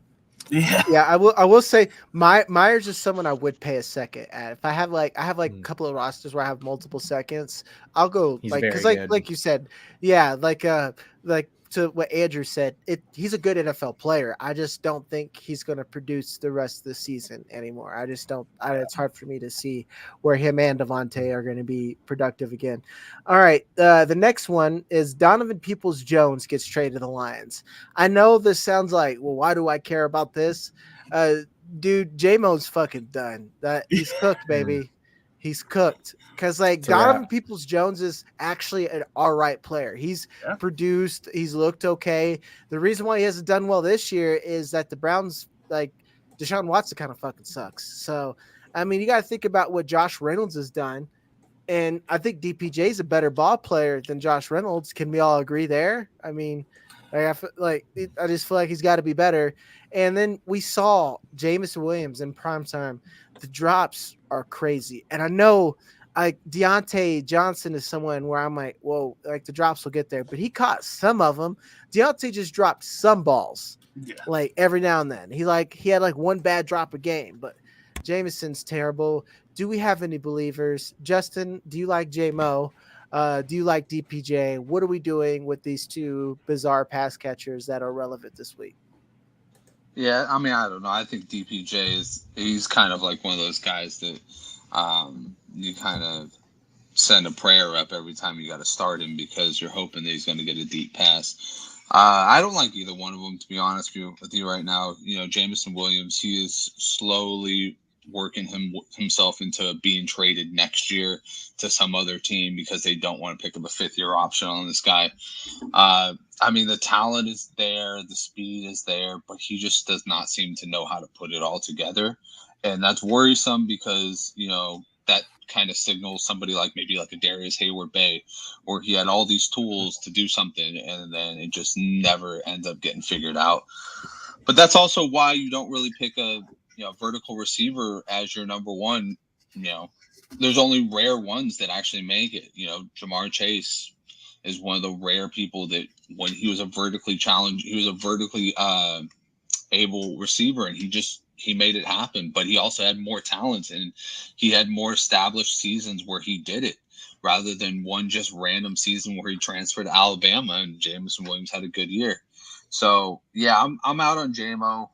Yeah. I will say Myers is someone I would pay a second at. If I have a couple of rosters where I have multiple seconds, I'll go. Because like you said, to what Andrew said, he's a good NFL player. I just don't think he's going to produce the rest of the season anymore. I just don't. It's hard for me to see where him and Devontae are going to be productive again. All right, the next one is Donovan Peoples-Jones gets traded to the Lions. I know this sounds like, well, why do I care about this? Dude, J-Mo's fucking done. He's cooked, baby. He's cooked. Because Donovan Peoples-Jones is actually an all right player. He's produced. He's looked okay. The reason why he hasn't done well this year is that the Browns, Deshaun Watson kind of fucking sucks. So, I mean, you got to think about what Josh Reynolds has done. And I think DPJ is a better ball player than Josh Reynolds. Can we all agree there? I mean, I just feel like he's got to be better. And then we saw Jameson Williams in prime time. The drops are crazy. And I know Deontay Johnson is someone where I'm like, whoa, the drops will get there. But he caught some of them. Deontay just dropped some balls, every now and then. He had one bad drop a game. But Jameson's terrible. Do we have any believers? Justin, do you like J-Mo? Do you like DPJ? What are we doing with these two bizarre pass catchers that are relevant this week? Yeah, I mean, I don't know. I think DPJ he's kind of like one of those guys that you kind of send a prayer up every time you got to start him because you're hoping that he's going to get a deep pass. I don't like either one of them, to be honest with you right now. You know, Jameson Williams, he is slowly working himself into being traded next year to some other team because they don't want to pick up a fifth-year option on this guy. I mean, the talent is there, the speed is there, but he just does not seem to know how to put it all together. And that's worrisome because, you know, that kind of signals somebody maybe like a Darius Hayward-Bay, where he had all these tools to do something and then it just never ends up getting figured out. But that's also why you don't really pick a vertical receiver as your number one. You know, there's only rare ones that actually make it. You know, Jamar Chase is one of the rare people that when he was a vertically able receiver, and he made it happen. But he also had more talents, and he had more established seasons where he did it rather than one just random season where he transferred to Alabama and Jameson Williams had a good year. So yeah, I'm out on JMO.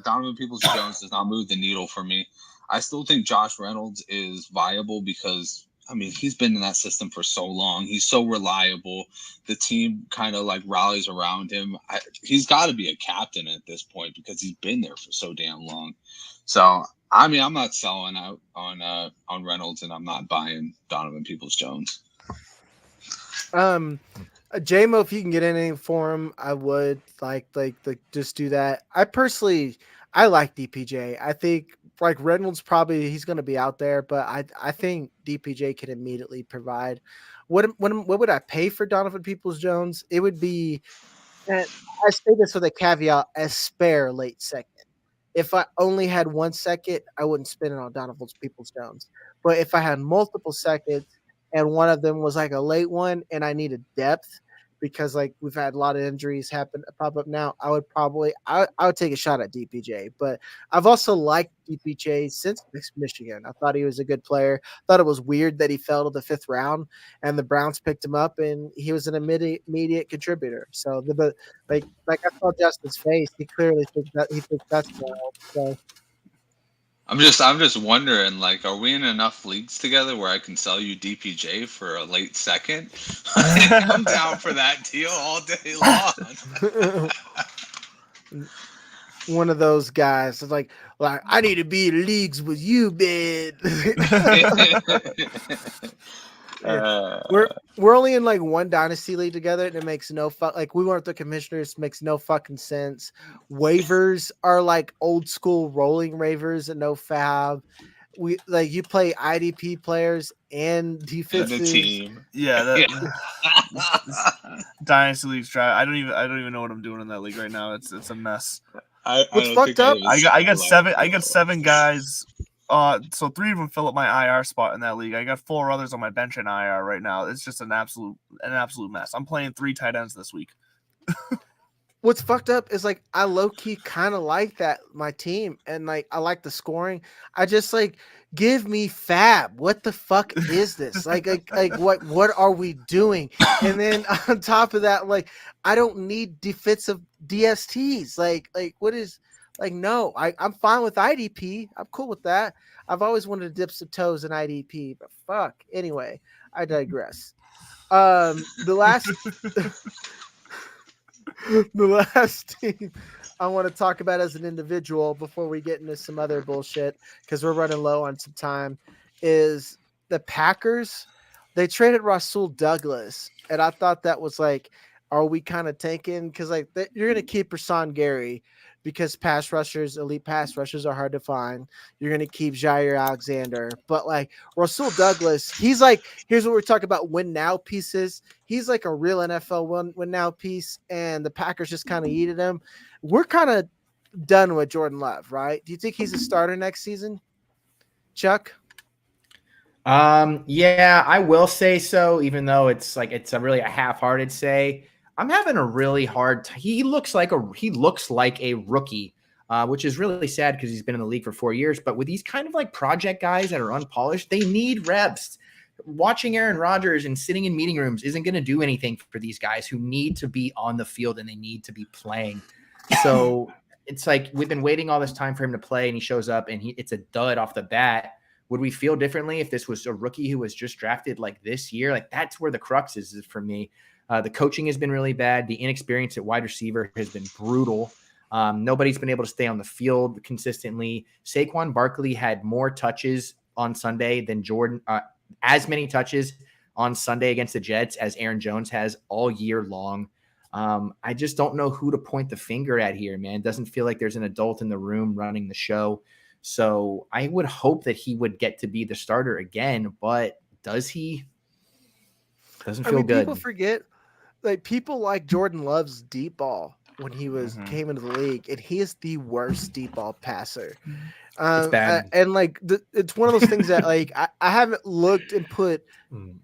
Donovan Peoples-Jones does not move the needle for me. I still think Josh Reynolds is viable because, I mean, he's been in that system for so long. He's so reliable. The team kind of rallies around him. He's got to be a captain at this point because he's been there for so damn long. So, I mean, I'm not selling out on Reynolds, and I'm not buying Donovan Peoples-Jones. JMO, if you can get anything for him, I would like just do that. I like DPJ. I think Reynolds he's going to be out there, but I think DPJ can immediately provide. What would I pay for Donovan Peoples-Jones? It would be, I say this with a caveat, a spare late second. If I only had 1 second, I wouldn't spend it on Donovan Peoples-Jones. But if I had multiple seconds and one of them was a late one and I needed depth because we've had a lot of injuries pop up now, I would take a shot at DPJ. But I've also liked DPJ since Michigan. I thought he was a good player. Thought it was weird that he fell to the 5th round and the Browns picked him up and he was an immediate contributor. So I saw Justin's face. He clearly thinks that's well. So I'm just wondering, are we in enough leagues together where I can sell you DPJ for a late second? I'm down for that deal all day long. One of those guys is like I need to be in leagues with you, man. We're only in one dynasty league together, and it makes no we weren't the commissioners, makes no fucking sense. Waivers are old school rolling waivers and no fab. We you play IDP players and defensive team. Yeah, dynasty leagues dry. I don't even know what I'm doing in that league right now. It's a mess. What's fucked up? I got 7 guys. So 3 of them fill up my IR spot in that league. I got 4 others on my bench in IR right now. It's just an absolute mess. I'm playing 3 tight ends this week. what's fucked up is like I low key kind of like that my team, and like I like the scoring. I just like give me Fab. What the fuck is this? Like what are we doing? And then on top of that, like I don't need defensive DSTs. Like what is like no, I'm fine with IDP. I'm cool with that. I've always wanted to dip some toes in IDP, but fuck. Anyway, I digress. The last the last team I want to talk about as an individual before we get into some other bullshit, because we're running low on some time, is the Packers. They traded Rasul Douglas, and I thought that was like, are we kind of tanking? Because like you're gonna keep Rashawn Gary because elite pass rushers are hard to find. You're gonna keep Jair Alexander, but like Rasul Douglas, he's like, here's what we're talking about win now pieces. He's like a real NFL win now piece, and the Packers just kind of eated him. We're kind of done with Jordan Love, right? Do you think he's a starter next season, Chuck? Yeah, I will say so, even though it's a really a half-hearted say. I'm having a really hard he looks like a rookie, which is really sad because he's been in the league for 4 years. But with these kind of like project guys that are unpolished, they need reps. Watching Aaron Rodgers and sitting in meeting rooms isn't going to do anything for these guys who need to be on the field and they need to be playing. So it's like we've been waiting all this time for him to play, and he shows up and it's a dud off the bat. Would we feel differently if this was a rookie who was just drafted like this year? Like that's where the crux is for me. The coaching has been really bad. The inexperience at wide receiver has been brutal. Nobody's been able to stay on the field consistently. Saquon Barkley had more touches on Sunday than as many touches on Sunday against the Jets as Aaron Jones has all year long. I just don't know who to point the finger at here, man. It doesn't feel like there's an adult in the room running the show. So I would hope that he would get to be the starter again, but does he? Doesn't feel good. People forget, like people like Jordan Love's deep ball when he came into the league, and he is the worst deep ball passer. It's bad. And like it's one of those things that like I haven't looked and put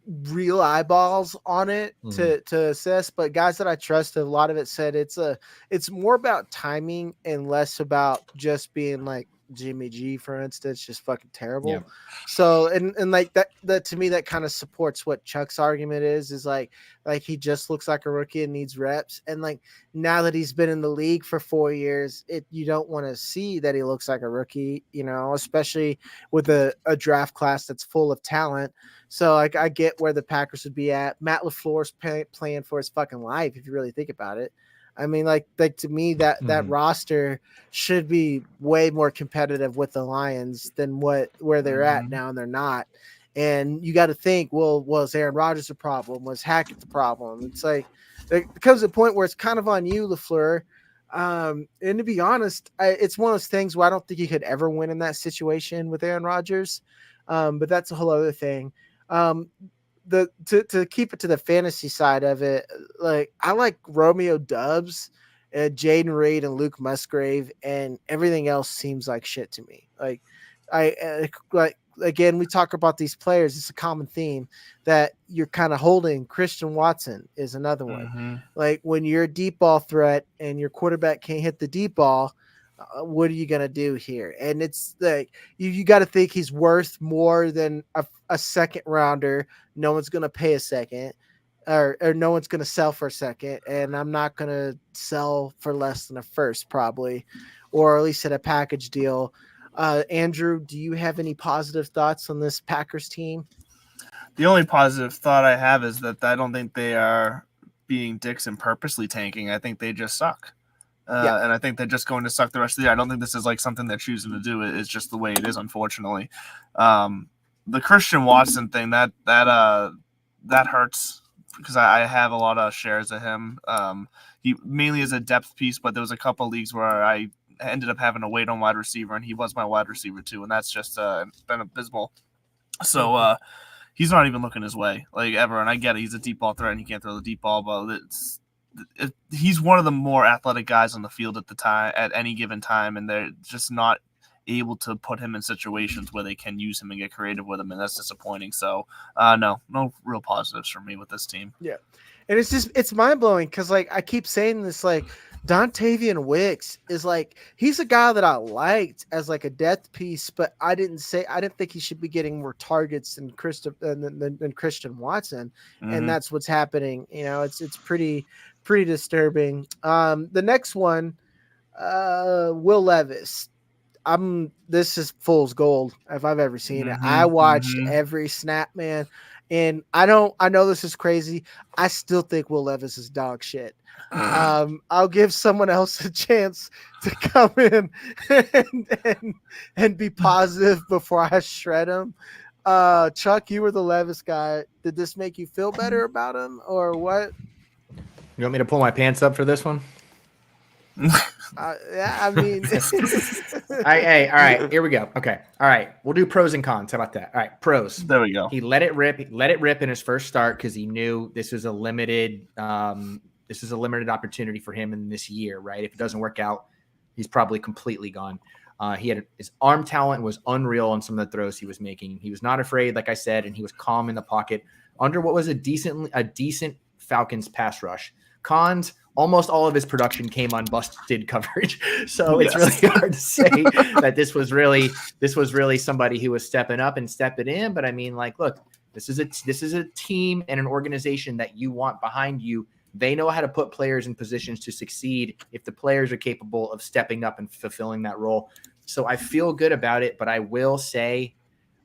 real eyeballs on it to assess, but guys that I trust, a lot of it said it's more about timing and less about just being like Jimmy G, for instance, just fucking terrible. Yeah. So and like that to me, that kind of supports what Chuck's argument is like he just looks like a rookie and needs reps. And like now that he's been in the league for 4 years, you don't want to see that he looks like a rookie, you know, especially with a draft class that's full of talent. So like I get where the Packers would be at. Matt LaFleur's playing for his fucking life, if you really think about it. I mean, like to me, that roster should be way more competitive with the Lions than where they're at now, and they're not. And you got to think, well, was Aaron Rodgers a problem? Was Hackett the problem? It's like there comes a point where it's kind of on you, LaFleur. And to be honest, it's one of those things where I don't think you could ever win in that situation with Aaron Rodgers. But that's a whole other thing. To keep it to the fantasy side of it, like I like Romeo Doubs, Jaden Reed, and Luke Musgrave, and everything else seems like shit to me. Like like again, we talk about these players. It's a common theme that you're kind of holding. Christian Watson is another one. Like when you're a deep ball threat and your quarterback can't hit the deep ball, what are you going to do here? And it's like, you got to think he's worth more than a second rounder. No one's going to pay a second or no one's going to sell for a second. And I'm not going to sell for less than a first probably, or at least at a package deal. Andrew, do you have any positive thoughts on this Packers team? The only positive thought I have is that I don't think they are being dicks and purposely tanking. I think they just suck. And I think they're just going to suck the rest of the year. I don't think this is like something they're choosing to do. It's just the way it is, unfortunately. The Christian Watson thing, that hurts because I have a lot of shares of him. He mainly is a depth piece, but there was a couple of leagues where I ended up having to wait on wide receiver, and he was my wide receiver too, and that's just been abysmal. So he's not even looking his way, like, ever. And I get it, he's a deep ball threat, and he can't throw the deep ball, but he's one of the more athletic guys on the field at any given time, and they're just not able to put him in situations where they can use him and get creative with him, and that's disappointing. So no real positives for me with this team. Yeah. And it's mind blowing because like I keep saying this, like Dontavian Wicks is like, he's a guy that I liked as like a depth piece, but I didn't think he should be getting more targets than Christian Watson, and that's what's happening. It's pretty disturbing. The next one, Will Levis. This is fool's gold if I've ever seen it. I watched every snap, man, and I know this is crazy. I still think Will Levis is dog shit. I'll give someone else a chance to come in and be positive before I shred him. Chuck, you were the Levis guy. Did this make you feel better about him or what? You want me to pull my pants up for this one? Yeah, I mean, hey, all right, here we go. Okay, all right, we'll do pros and cons. How about that? All right, pros. There we go. He let it rip. He let it rip in his first start because he knew this was a limited opportunity for him in this year, right? If it doesn't work out, he's probably completely gone. His arm talent was unreal on some of the throws he was making. He was not afraid, like I said, and he was calm in the pocket under what was a decent Falcons pass rush. Cons, almost all of his production came on busted coverage. So it's really hard to say that this was really somebody who was stepping up and stepping in. But I mean, like, look, this is a team and an organization that you want behind you. They know how to put players in positions to succeed if the players are capable of stepping up and fulfilling that role. So I feel good about it, but I will say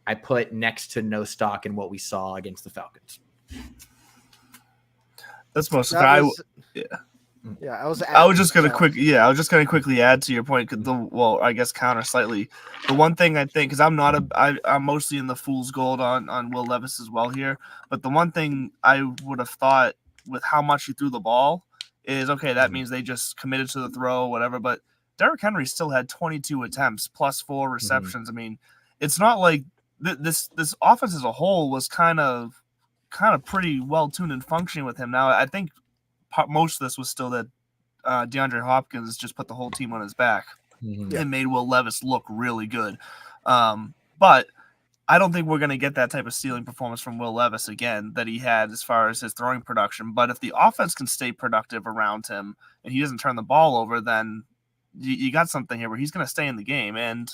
I put next to no stock in what we saw against the Falcons. That's most of it. I was just gonna quickly add to your point. I guess counter slightly. The one thing I think, because I'm mostly in the fool's gold on Will Levis as well here. But the one thing I would have thought with how much he threw the ball is okay. That means they just committed to the throw, whatever. But Derrick Henry still had 22 attempts plus 4 receptions. I mean, it's not like this offense as a whole was kind of pretty well tuned and functioning with him. Now I think most of this was still that DeAndre Hopkins just put the whole team on his back and made Will Levis look really good. But I don't think we're going to get that type of ceiling performance from Will Levis again that he had as far as his throwing production. But if the offense can stay productive around him and he doesn't turn the ball over, then you got something here where he's going to stay in the game, and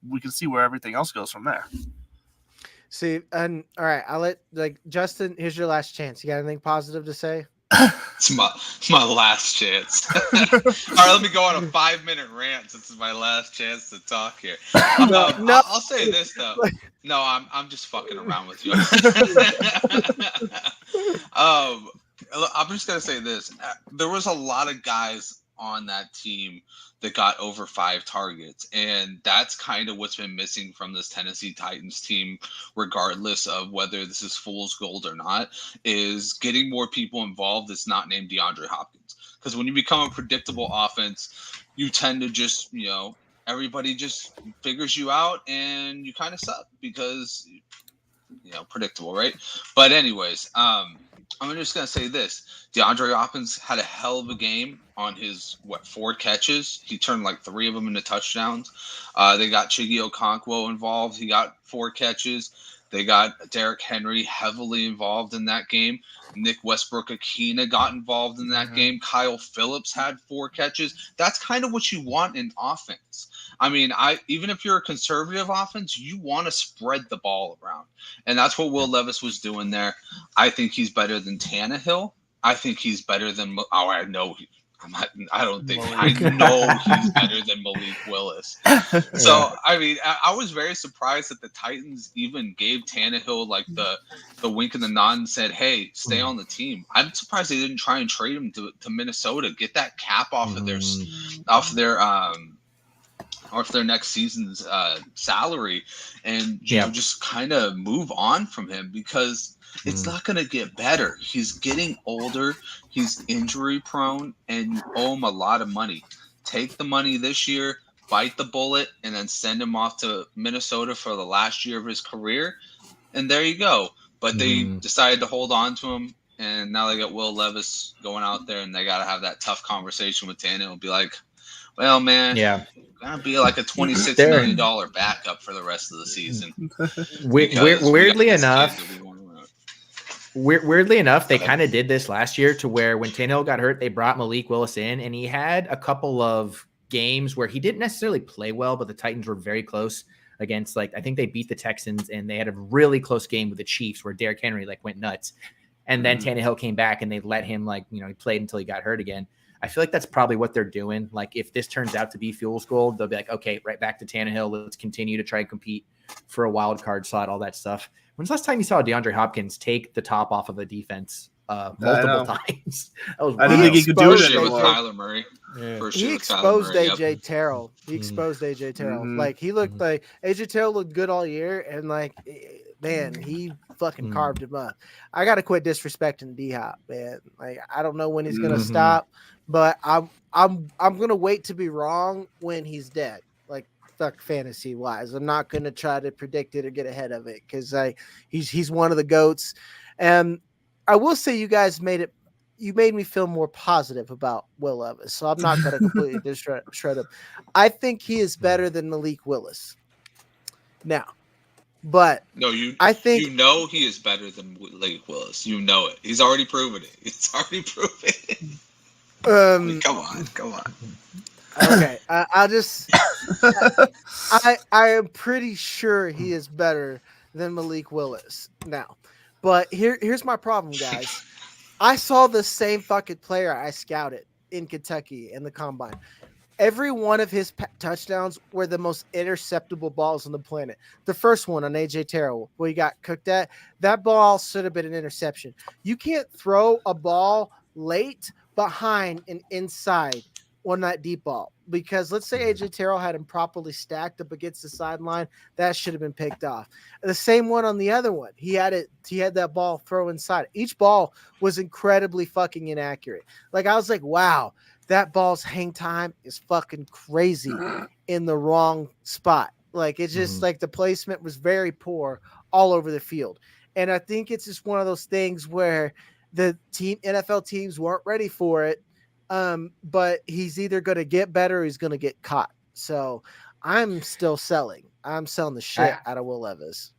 we can see where everything else goes from there. See, and all right, I'll let Justin. Here's your last chance. You got anything positive to say? It's my last chance. All right, let me go on a 5-minute rant. This is my last chance to talk here. I'll say this though. No, I'm just fucking around with you. I'm just gonna say this. There was a lot of guys on that team that got over 5 targets, and that's kind of what's been missing from this Tennessee Titans team, regardless of whether this is fool's gold or not, is getting more people involved that's not named DeAndre Hopkins. Because when you become a predictable offense, you tend to just, everybody just figures you out and you kind of suck because, predictable, right? But anyways, I'm just going to say this. DeAndre Hopkins had a hell of a game on his, 4 catches. He turned 3 of them into touchdowns. They got Chiggy Okonkwo involved. He got 4 catches. They got Derrick Henry heavily involved in that game. Nick Westbrook-Akina got involved in that game. Kyle Phillips had 4 catches. That's kind of what you want in offense. I mean, even if you're a conservative offense, you want to spread the ball around. And that's what Will Levis was doing there. I think he's better than Tannehill. I think he's better than – I know I don't think – I know he's better than Malik Willis. So, I mean, I was very surprised that the Titans even gave Tannehill the wink and the nod and said, hey, stay on the team. I'm surprised they didn't try and trade him to Minnesota, get that cap off of their next season's salary and just kind of move on from him because – it's not going to get better. He's getting older. He's injury prone, and you owe him a lot of money. Take the money this year, bite the bullet, and then send him off to Minnesota for the last year of his career. And there you go. But they decided to hold on to him, and now they got Will Levis going out there, and they got to have that tough conversation with Tannehill and be like, well, man, going to be like a $26 million backup for the rest of the season. Weirdly enough, Weirdly enough, they kind of did this last year to where when Tannehill got hurt, they brought Malik Willis in, and he had a couple of games where he didn't necessarily play well, but the Titans were very close against, I think they beat the Texans, and they had a really close game with the Chiefs where Derrick Henry went nuts. And then Tannehill came back and they let him he played until he got hurt again. I feel like that's probably what they're doing. If this turns out to be fool's gold, they'll be like, okay, right back to Tannehill. Let's continue to try and compete for a wild card slot, all that stuff. When's the last time you saw DeAndre Hopkins take the top off of a defense multiple times? I didn't think he could do it with Kyler Murray. Yeah. He exposed AJ Terrell. He exposed AJ Terrell. He looked like AJ Terrell looked good all year, and man, he fucking carved him up. I gotta quit disrespecting D-Hop, man. I don't know when he's gonna stop, but I'm gonna wait to be wrong when he's dead. Fuck fantasy wise, I'm not gonna try to predict it or get ahead of it because he's one of the GOATs, and I will say you guys made me feel more positive about Will Levis, so I'm not gonna completely shred him. I think he is better than Malik Willis now. But no, I think he is better than Malik Willis. You know it. He's already proven it. Come on. Okay, I'll just. I am pretty sure he is better than Malik Willis now, but here's my problem, guys. I saw the same fucking player I scouted in Kentucky in the combine. Every one of his touchdowns were the most interceptable balls on the planet. The first one on AJ Terrell, where he got cooked at, that ball should have been an interception. You can't throw a ball late, behind, and inside on that deep ball, because let's say AJ Terrell had him properly stacked up against the sideline, that should have been picked off. The same one on the other one, he had that ball throw inside. Each ball was incredibly fucking inaccurate. I was like, wow, that ball's hang time is fucking crazy in the wrong spot. It's just the placement was very poor all over the field. And I think it's just one of those things where the NFL teams weren't ready for it. But he's either going to get better or he's going to get caught. So I'm still selling. I'm selling the shit out of Will Levis.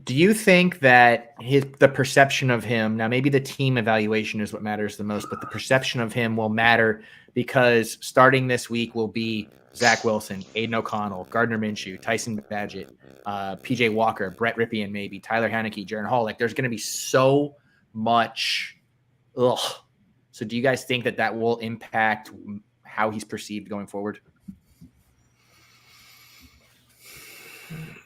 Do you think that the perception of him, now maybe the team evaluation is what matters the most, but the perception of him will matter because starting this week will be Zach Wilson, Aiden O'Connell, Gardner Minshew, Tyson Bagent, PJ Walker, Brett Ripien, maybe Tyler Heineke, Jaron Hall. There's going to be so much. Ugh. So do you guys think that will impact how he's perceived going forward?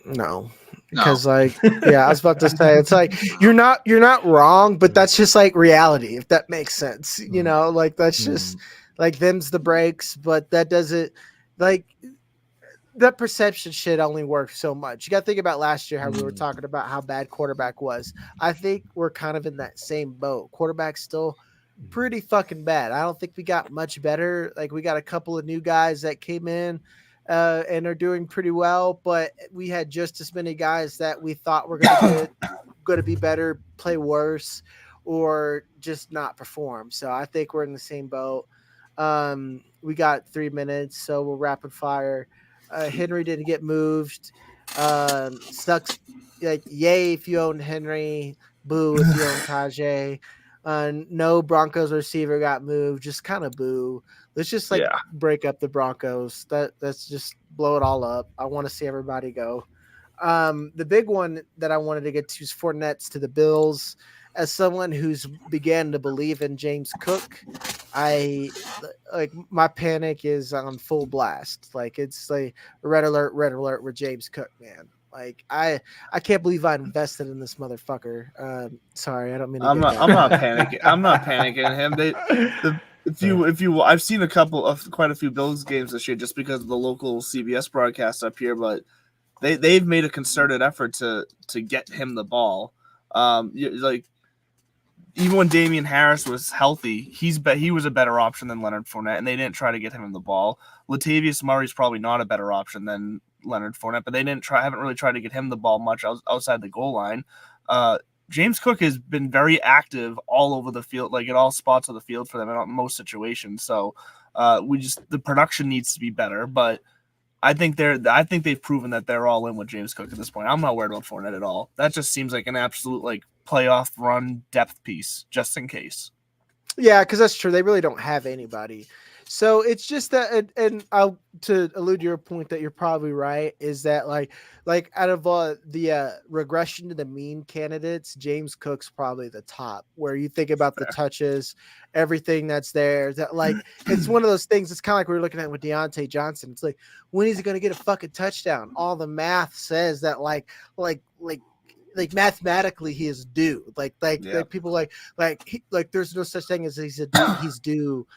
No. Because I was about to say, it's you're not wrong, but that's just reality, if that makes sense. That's just them's the breaks, but that doesn't that perception shit only works so much. You got to think about last year, how we were talking about how bad quarterback was. I think we're kind of in that same boat. Quarterback's still pretty fucking bad. I don't think we got much better. We got a couple of new guys that came in and are doing pretty well, but we had just as many guys that we thought were going to be better, play worse, or just not perform. So I think we're in the same boat. We got 3 minutes, so we'll rapid fire. Henry didn't get moved. Sucks. Yay if you own Henry. Boo if you own Tajay. No Broncos receiver got moved. Just kind of boo. Let's just break up the Broncos. Let's just blow it all up. I want to see everybody go. The big one that I wanted to get to is Fournette's to the Bills. As someone who's began to believe in James Cook, my panic is on full blast. It's red alert with James Cook, man. I can't believe I invested in this motherfucker. Sorry, I don't mean to I'm not panicking. I'm not panicking him. If you I've seen quite a few Bills games this year just because of the local CBS broadcast up here, but they've made a concerted effort to get him the ball. Even when Damian Harris was healthy, he was a better option than Leonard Fournette, and they didn't try to get him the ball. Latavius Murray's probably not a better option than Leonard Fournette, but they haven't really tried to get him the ball much outside the goal line. James Cook has been very active all over the field, at all spots of the field for them in most situations. So the production needs to be better, but I think they've proven that they're all in with James Cook at this point. I'm not worried about Fournette at all. That just seems like an absolute playoff run depth piece just in case. Yeah, because that's true. They really don't have anybody. So it's just that, and I'll to allude to your point that you're probably right is that like out of the regression to the mean candidates, James Cook's probably the top. Where you think about the touches, everything that's there, that like it's one of those things. It's kind of like we were looking at with Deontay Johnson. It's like, when is he going to get a fucking touchdown? All the math says that like mathematically he is due. Like people like there's no such thing as he's due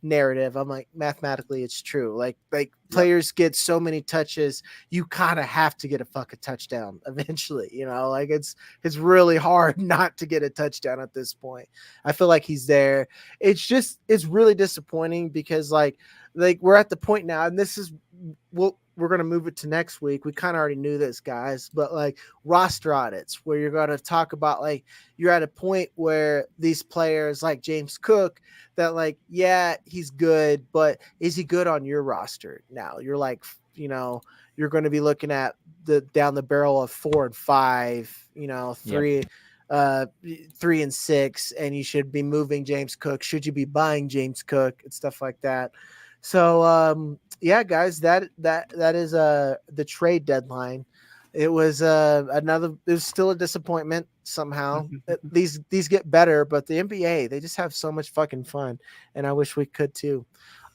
narrative. I'm like, mathematically it's true. Like players get so many touches, you kind of have to get a fucking touchdown eventually, you know, like it's really hard not to get a touchdown at this point. I feel like he's there. It's really disappointing because like we're at the point now, and this is we're going to move it to next week. We kind of already knew this, guys, but like roster audits where you're going to talk about, like, you're at a point where these players like James Cook that like, yeah, he's good, but is he good on your roster? Now you're like, you know, you're going to be looking at down the barrel of 4 and 5, you know, 3 and 6, and you should be moving James Cook. Should you be buying James Cook and stuff like that? So, yeah, guys, that is the trade deadline. It was it was still a disappointment somehow. These get better, but the NBA, they just have so much fucking fun, and I wish we could too.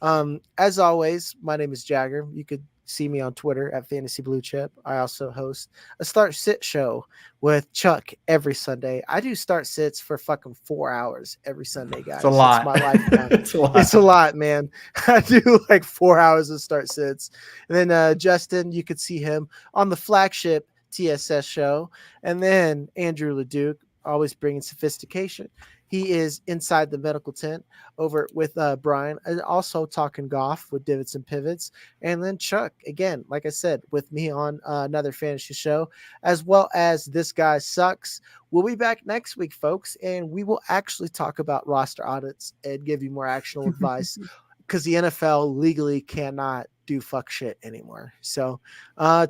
As always, my name is Jagger. You could see me on Twitter at Fantasy Blue Chip. I also host a start sit show with Chuck every Sunday. I do start sits for fucking 4 hours every Sunday, guys. It's a lot. It's my life. It's a lot, man. I do like 4 hours of start sits. And then Justin, you could see him on the flagship TSS show. And then Andrew Leduc, always bringing sophistication. He is inside the medical tent over with Brian, and also talking golf with Divots and Pivots. And then Chuck, again, like I said, with me on another fantasy show, as well as This Guy Sucks. We'll be back next week, folks, and we will actually talk about roster audits and give you more actionable advice, because the NFL legally cannot do fuck shit anymore. So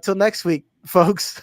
till next week, folks.